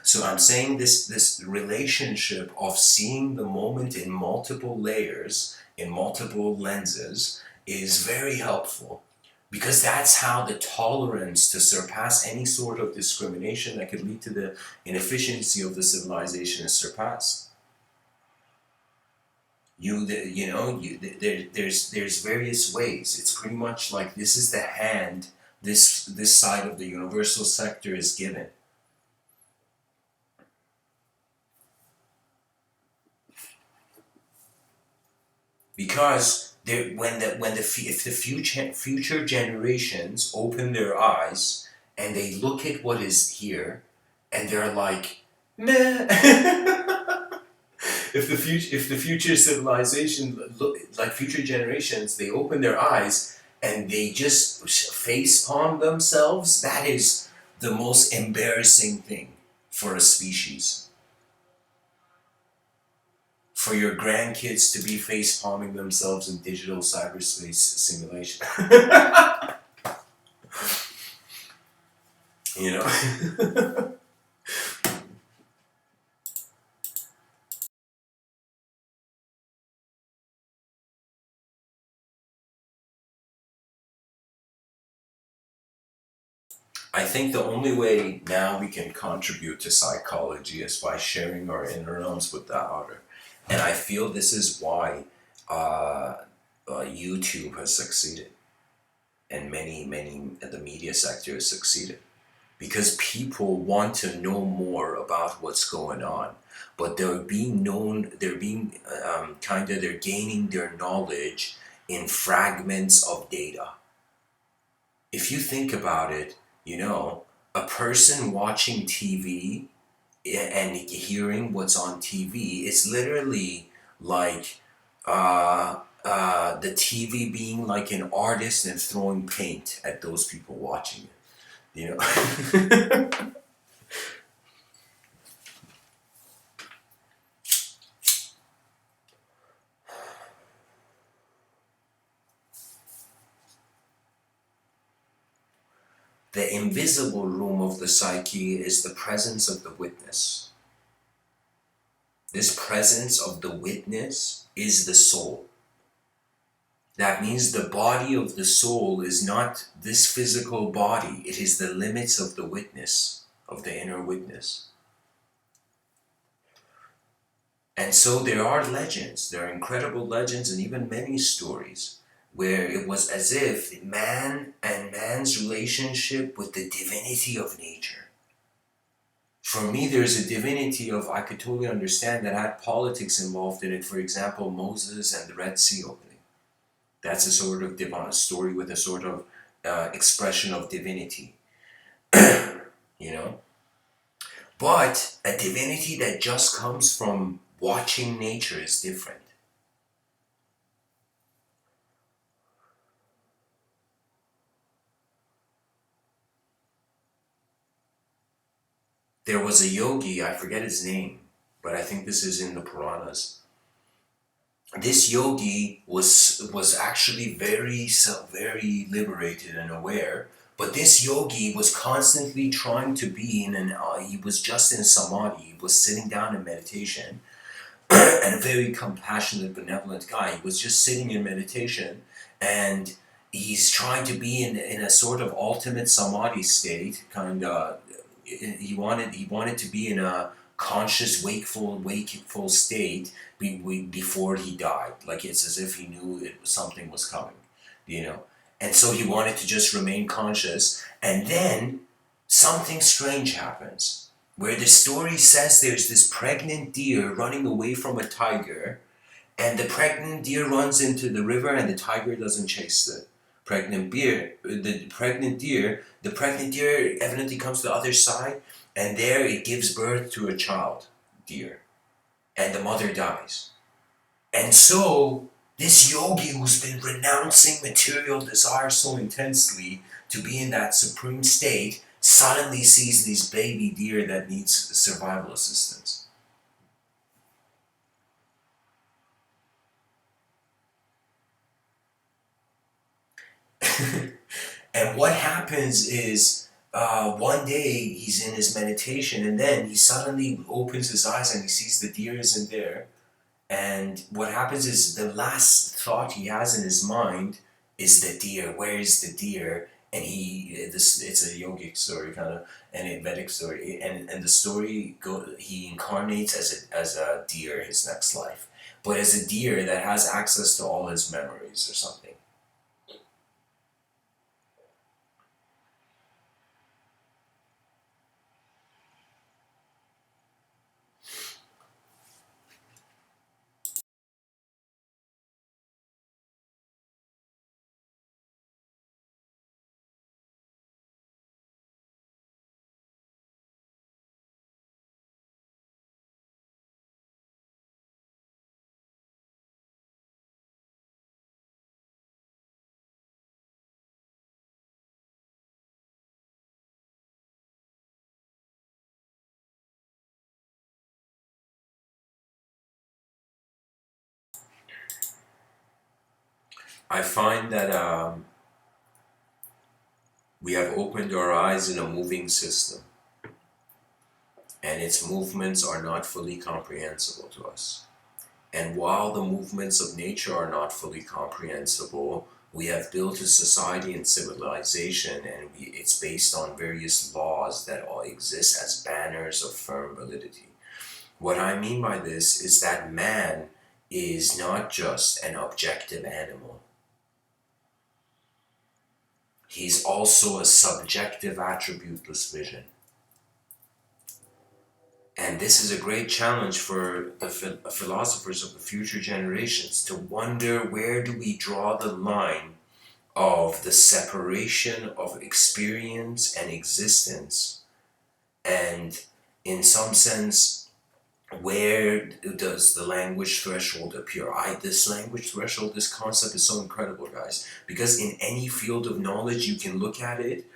So I'm saying this relationship of seeing the moment in multiple layers, in multiple lenses, is very helpful, because that's how the tolerance to surpass any sort of discrimination that could lead to the inefficiency of the civilization is surpassed. There's various ways. It's pretty much like this is the hand this side of the universal sector is given. Because if the future generations open their eyes and they look at what is here, and they're like, meh. If the future civilization, like future generations, they open their eyes and they just face palm themselves, that is the most embarrassing thing for a species. For your grandkids to be face palming themselves in digital cyberspace simulation. you know? I think the only way now we can contribute to psychology is by sharing our inner realms with the outer. And I feel this is why YouTube has succeeded, and the media sector has succeeded. Because people want to know more about what's going on, but they're gaining their knowledge in fragments of data. If you think about it, you know, a person watching TV and hearing what's on TV is literally like the TV being like an artist and throwing paint at those people watching it. You know, the invisible room of the psyche is the presence of the witness. This presence of the witness is the soul. That means the body of the soul is not this physical body, it is the limits of the witness, of the inner witness. And so there are legends, there are incredible legends and even many stories where it was as if man and man's relationship with the divinity of nature. For me, there's a divinity of, I could totally understand that had politics involved in it. For example, Moses and the Red Sea opening. That's a sort of divine story with a sort of expression of divinity, you know? But a divinity that just comes from watching nature is different. There was a yogi, I forget his name, but I think this is in the Puranas. This yogi was actually very liberated and aware, but this yogi was constantly trying to be in an he was just in samadhi, he was sitting down in meditation, and a very compassionate, benevolent guy. He was just sitting in meditation, and he's trying to be in a sort of ultimate samadhi state, kind of. He wanted to be in a conscious, wakeful state before he died. Like it's as if he knew something was coming, you know. And so he wanted to just remain conscious, and then something strange happens where the story says there's this pregnant deer running away from a tiger, and the pregnant deer runs into the river, and the tiger doesn't chase the pregnant deer. The pregnant deer evidently comes to the other side, and there it gives birth to a child deer, and the mother dies. And so this yogi who's been renouncing material desire so intensely to be in that supreme state suddenly sees these baby deer that needs survival assistance. And what happens is one day he's in his meditation, and then he suddenly opens his eyes and he sees the deer isn't there. And what happens is the last thought he has in his mind is the deer. Where is the deer? And it's a yogic story kind of, and a Vedic story, and the story he incarnates as a deer his next life, but as a deer that has access to all his memories or something. I find that we have opened our eyes in a moving system, and its movements are not fully comprehensible to us. And while the movements of nature are not fully comprehensible, We have built a society and civilization, and it's based on various laws that all exist as banners of firm validity. What I mean by this is that man is not just an objective animal. He's also a subjective, attributeless vision. And this is a great challenge for the philosophers of the future generations to wonder, where do we draw the line of the separation of experience and existence, and in some sense, where does the language threshold appear? This language threshold, this concept is so incredible, guys, because in any field of knowledge you can look at it,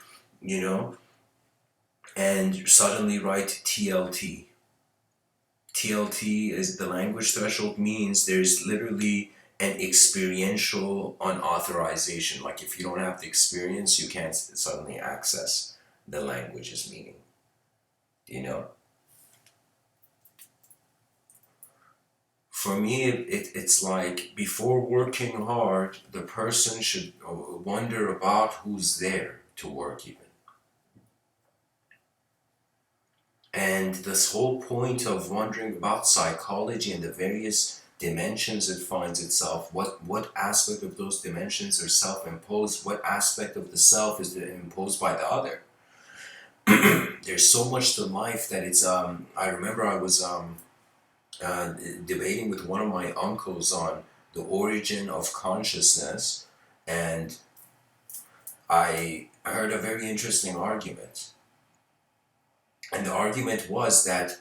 you know, and suddenly write TLT. TLT is the language threshold, means there's literally an experiential unauthorization. Like if you don't have the experience, you can't suddenly access the language's meaning. You know? For me, it's like before working hard, the person should wonder about who's there to work even. And this whole point of wondering about psychology and the various dimensions it finds itself, what aspect of those dimensions are self-imposed, what aspect of the self is imposed by the other. There's so much to life that it's I remember I was debating with one of my uncles on the origin of consciousness, and I heard a very interesting argument. And the argument was that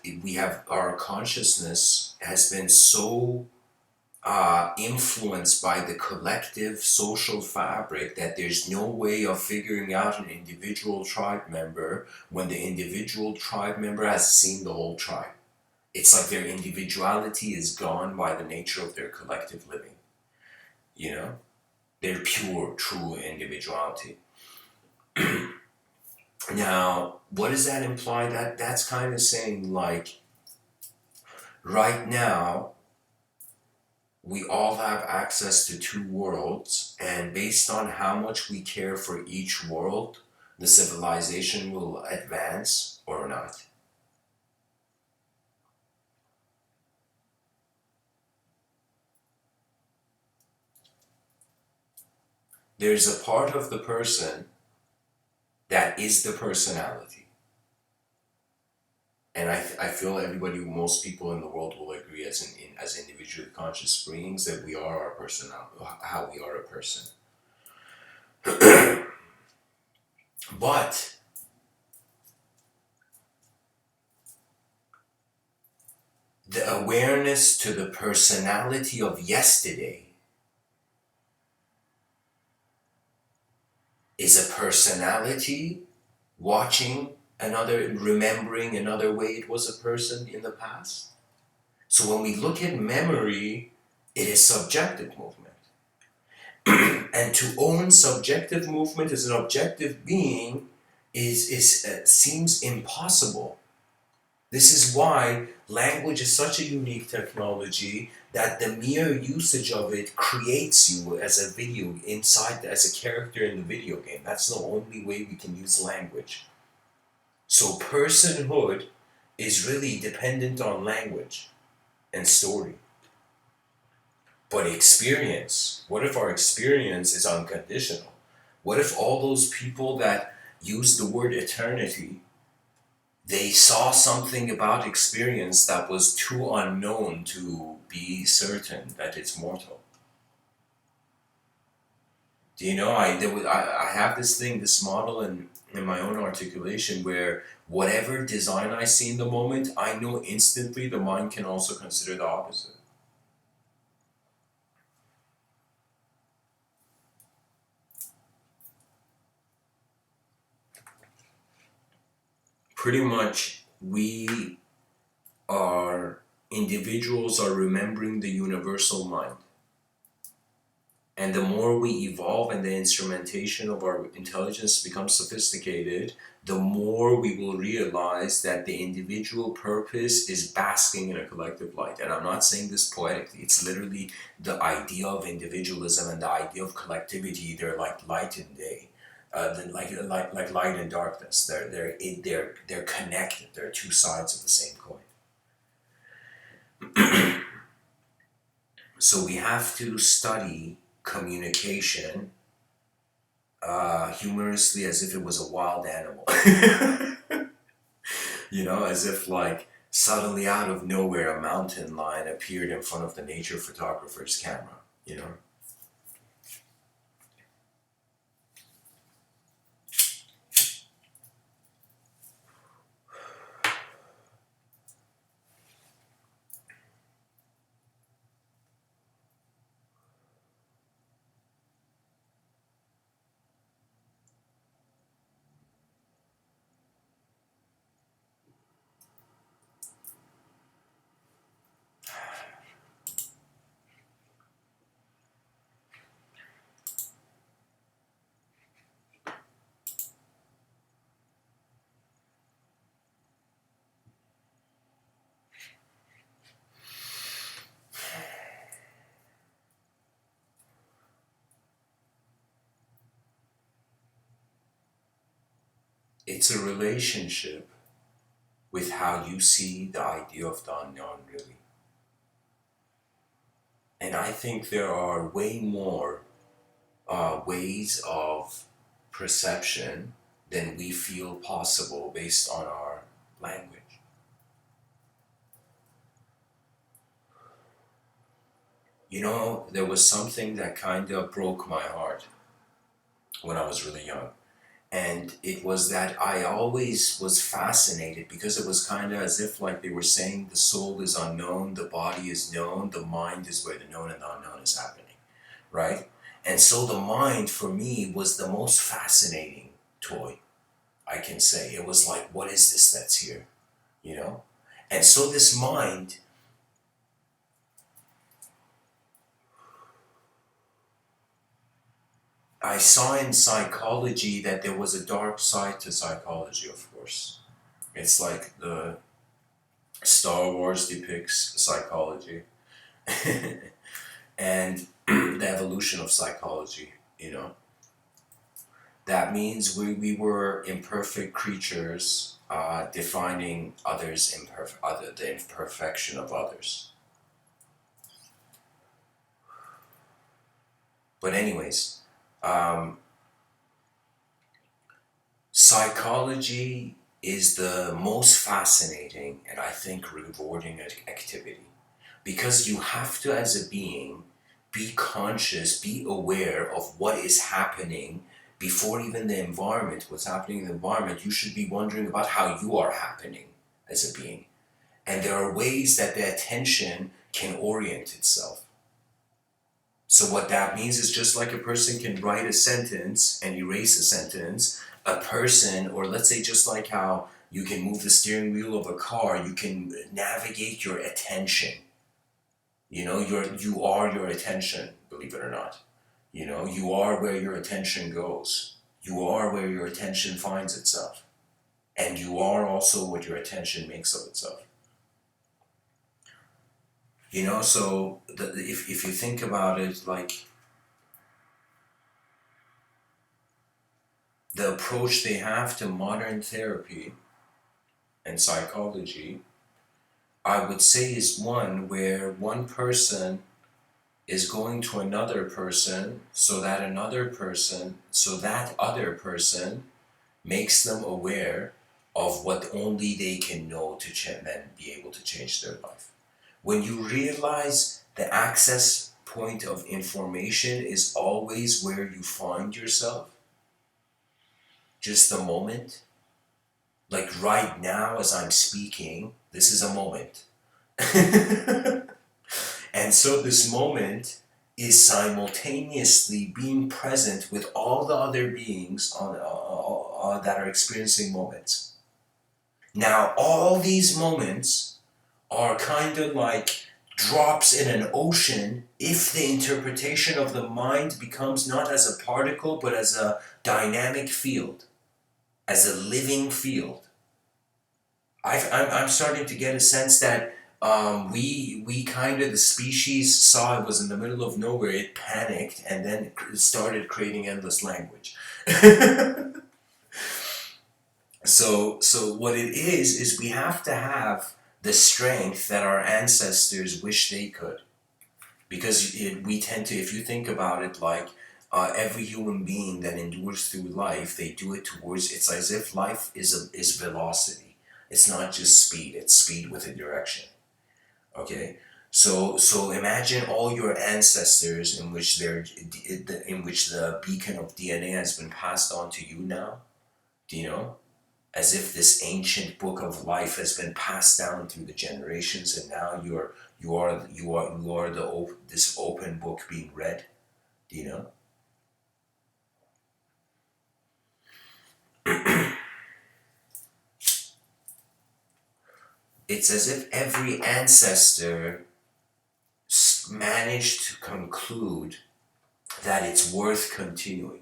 our consciousness has been so influenced by the collective social fabric that there's no way of figuring out an individual tribe member when the individual tribe member has seen the whole tribe. It's like their individuality is gone by the nature of their collective living. You know? Their pure, true individuality. Now, what does that imply? That's kind of saying, like, right now, we all have access to two worlds, and based on how much we care for each world, the civilization will advance or not. There's a part of the person that is the personality. And I feel most people in the world will agree as individually conscious beings that we are our personality, how we are a person. But the awareness to the personality of yesterday is a personality watching remembering another way it was a person in the past. So when we look at memory, it is subjective movement. And to own subjective movement as an objective being seems impossible. This is why language is such a unique technology that the mere usage of it creates you as a as a character in the video game. That's the only way we can use language. So personhood is really dependent on language and story. But experience, what if our experience is unconditional? What if all those people that use the word eternity, they saw something about experience that was too unknown to be certain that it's mortal? Do you know, I have this model in my own articulation where whatever design I see in the moment, I know instantly the mind can also consider the opposite. Pretty much, individuals are remembering the universal mind. And the more we evolve and the instrumentation of our intelligence becomes sophisticated, the more we will realize that the individual purpose is basking in a collective light. And I'm not saying this poetically, it's literally the idea of individualism and the idea of collectivity. They're like light and day. Like light and darkness, they're connected. They're two sides of the same coin. So we have to study communication humorously as if it was a wild animal. As if like suddenly out of nowhere a mountain lion appeared in front of the nature photographer's camera, you know? It's a relationship with how you see the idea of the unknown, really. And I think there are way more ways of perception than we feel possible based on our language. There was something that kind of broke my heart when I was really young. And it was that I always was fascinated because it was kind of as if like they were saying the soul is unknown, the body is known, the mind is where the known and the unknown is happening, right? And so the mind for me was the most fascinating toy, I can say. It was like, what is this that's here, you know? And so this mind, I saw in psychology that there was a dark side to psychology, of course. It's like the Star Wars depicts psychology and the evolution of psychology. That means we were imperfect creatures defining the imperfection of others. But anyways, um, psychology is the most fascinating and I think rewarding activity because you have to, as a being, be conscious, be aware of what is happening before even the environment, what's happening in the environment. You should be wondering about how you are happening as a being. And there are ways that the attention can orient itself. So what that means is just like a person can write a sentence and erase a sentence, a person, or let's say just like how you can move the steering wheel of a car, you can navigate your attention. You are your attention, believe it or not. You are where your attention goes. You are where your attention finds itself. And you are also what your attention makes of itself. So if you think about it, like the approach they have to modern therapy and psychology, I would say is one where one person is going to another person so that other person makes them aware of what only they can know to then be able to change their life. When you realize the access point of information is always where you find yourself, just the moment, like right now as I'm speaking, this is a moment. And so this moment is simultaneously being present with all the other beings that are experiencing moments. Now, all these moments are kind of like drops in an ocean if the interpretation of the mind becomes not as a particle but as a dynamic field, as a living field. I'm starting to get a sense that we kind of, the species saw it was in the middle of nowhere, it panicked and then started creating endless language. So what it is we have to have the strength that our ancestors wish they could. Because we tend to, if you think about it, like every human being that endures through life, they do it towards, it's as if life is velocity. It's not just speed, it's speed with a direction. Okay? So imagine all your ancestors in which the beacon of DNA has been passed on to you now. Do you know? As if this ancient book of life has been passed down through the generations, and now you are this open book being read. Do you know? It's as if every ancestor managed to conclude that it's worth continuing.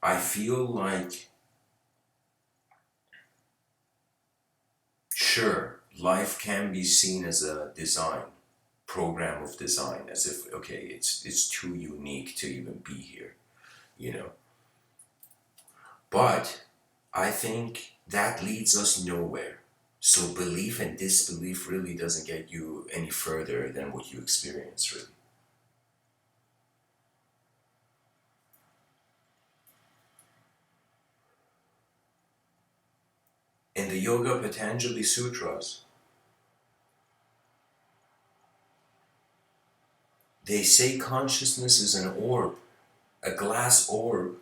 I feel like, sure, life can be seen as a program of design, as if, okay, it's too unique to even be here, you know. But I think that leads us nowhere. So belief and disbelief really doesn't get you any further than what you experience, really. In the Yoga Patanjali Sutras, they say consciousness is an orb, a glass orb,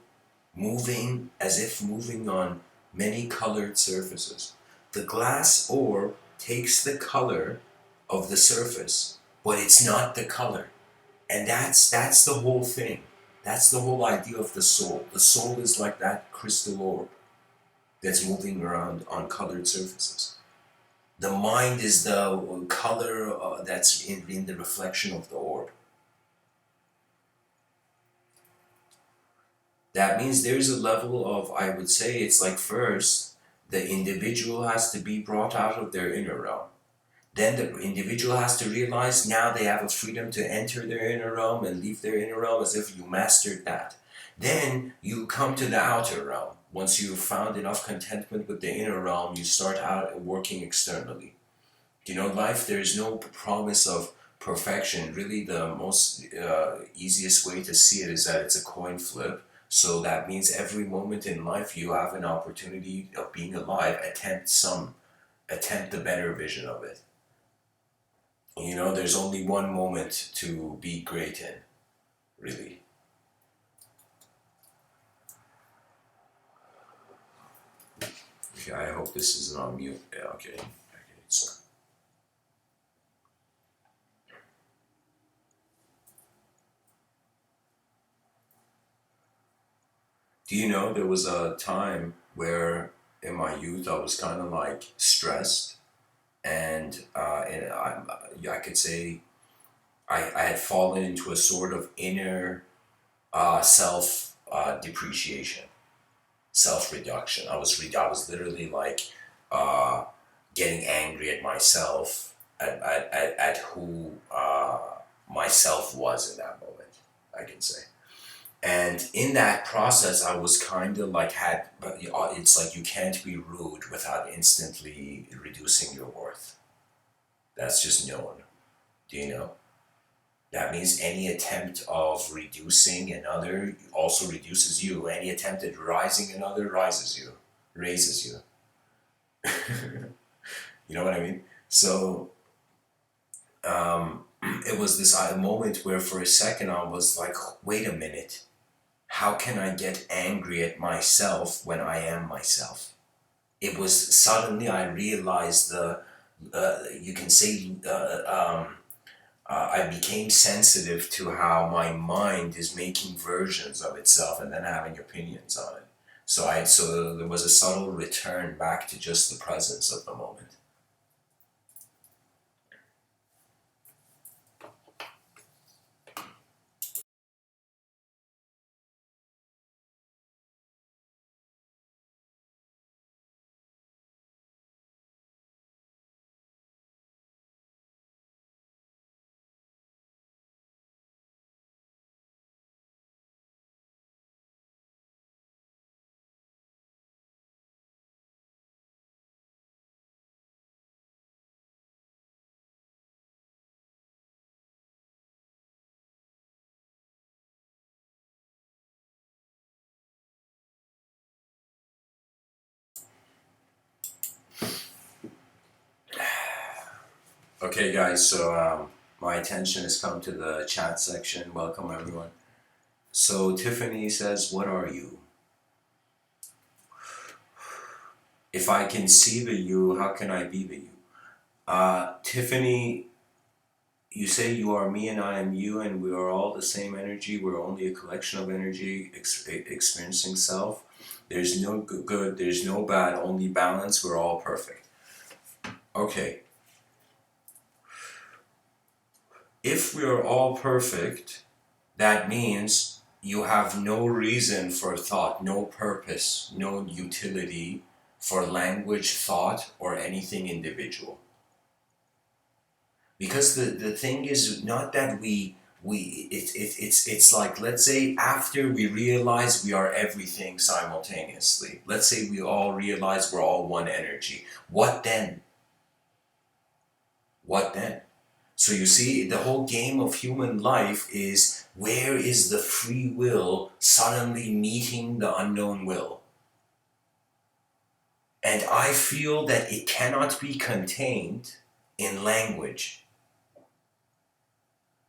moving as if moving on many colored surfaces. The glass orb takes the color of the surface, but it's not the color. And that's the whole thing. That's the whole idea of the soul. The soul is like that crystal orb that's moving around on colored surfaces. The mind is the color that's in the reflection of the orb. That means there's a level of, I would say, it's like first, the individual has to be brought out of their inner realm. Then the individual has to realize now they have a freedom to enter their inner realm and leave their inner realm, as if you mastered that. Then you come to the outer realm. Once you've found enough contentment with the inner realm, you start out working externally. You know, life, there's no promise of perfection. Really, the most easiest way to see it is that it's a coin flip. So that means every moment in life you have an opportunity of being alive, attempt the better vision of it. You know, there's only one moment to be great in, really. Okay, I hope this isn't on mute. Yeah, okay. So. Do you know there was a time where in my youth I was kind of like stressed, and I could say I had fallen into a sort of inner self depreciation, self reduction. I was literally like uh, getting angry at myself, at who myself was in that moment, I can say. And in that process, I was kind of like but it's like you can't be rude without instantly reducing your worth. That's just known. Do you know? That means any attempt of reducing another also reduces you. Any attempt at rising another raises you. You know what I mean? So it was this moment where for a second I was like, wait a minute. How can I get angry at myself when I am myself? It was suddenly I realized you can say, I became sensitive to how my mind is making versions of itself and then having opinions on it. So there was a subtle return back to just the presence of the moment. Okay, guys, so my attention has come to the chat section. Welcome, everyone. So Tiffany says, "What are you? If I can see the you, how can I be the you?" Tiffany, you say you are me and I am you, and we are all the same energy. We're only a collection of energy experiencing self. There's no good, there's no bad, only balance. We're all perfect. Okay. If we are all perfect, that means you have no reason for thought, no purpose, no utility for language, thought, or anything individual. Because the thing is not that it's like, let's say after we realize we are everything simultaneously, let's say we all realize we're all one energy, what then? What then? So you see, the whole game of human life is, where is the free will suddenly meeting the unknown will? And I feel that it cannot be contained in language.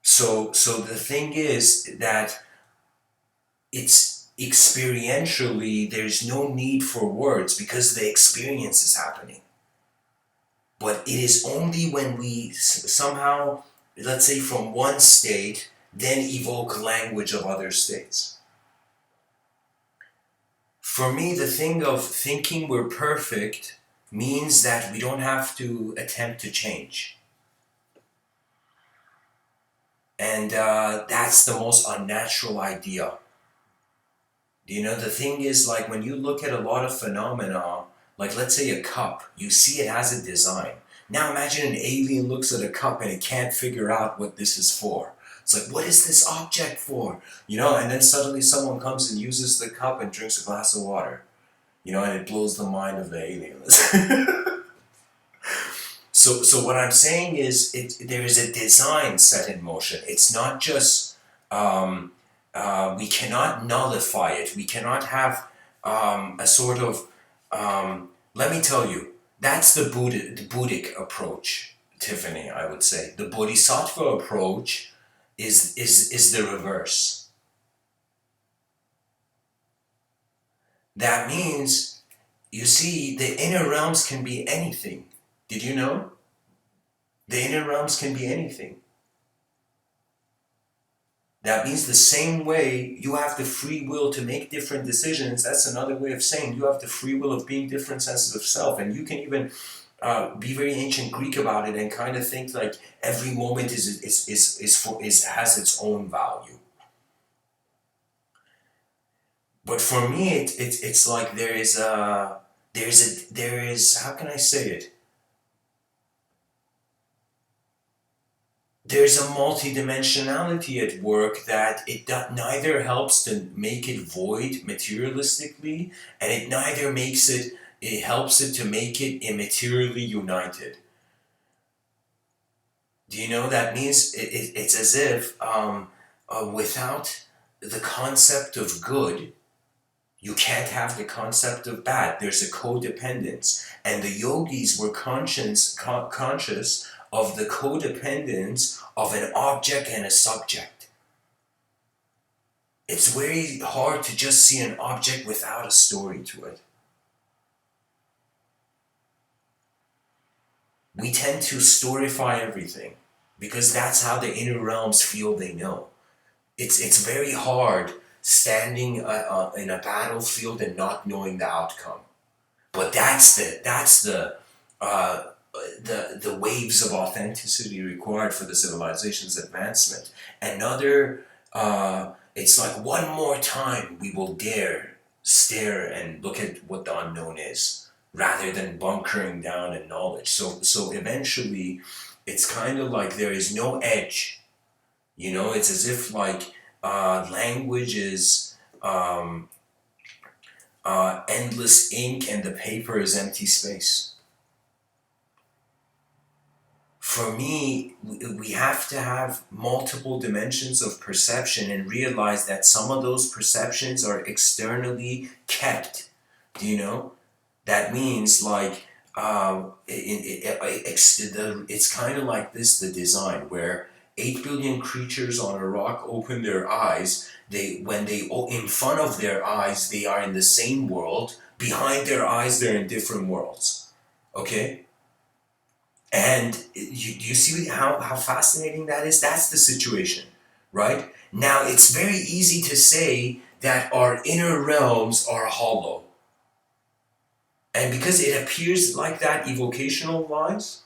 So the thing is that it's experientially, there's no need for words because the experience is happening. But it is only when we somehow, let's say from one state, then evoke language of other states. For me, the thing of thinking we're perfect means that we don't have to attempt to change. And that's the most unnatural idea. You know, the thing is, like, when you look at a lot of phenomena, like let's say a cup, you see it has a design. Now imagine an alien looks at a cup and it can't figure out what this is for. It's like, what is this object for? You know, and then suddenly someone comes and uses the cup and drinks a glass of water. You know, and it blows the mind of the aliens. So what I'm saying is, there is a design set in motion. It's not just, we cannot nullify it. We cannot have a sort of, let me tell you, that's the Buddhic approach, Tiffany, I would say. The Bodhisattva approach is the reverse. That means, you see, the inner realms can be anything. Did you know? The inner realms can be anything. That means the same way you have the free will to make different decisions, that's another way of saying you have the free will of being different senses of self. And you can even be very ancient Greek about it and kind of think like every moment has its own value. But for me, it's like there is how can I say it? There's a multidimensionality at work that neither helps to make it void materialistically, and it neither helps it to make it immaterially united. Do you know that means it's as if without the concept of good, you can't have the concept of bad. There's a codependence. And the yogis were conscious of the codependence of an object and a subject. It's very hard to just see an object without a story to it. We tend to storyfy everything because that's how the inner realms feel they know. It's very hard standing in a battlefield and not knowing the outcome. But uh, the waves of authenticity required for the civilization's advancement. Another, it's like one more time we will dare stare and look at what the unknown is, rather than bunkering down in knowledge. So eventually, it's kind of like there is no edge. It's as if like language is endless ink and the paper is empty space. For me, we have to have multiple dimensions of perception and realize that some of those perceptions are externally kept. Do you know? That means like it's kind of like this, the design where 8 billion creatures on a rock open their eyes. In front of their eyes, they are in the same world. Behind their eyes, they're in different worlds. Okay? And you see how fascinating that is? That's the situation, right? Now, it's very easy to say that our inner realms are hollow. And because it appears like that evocational wise,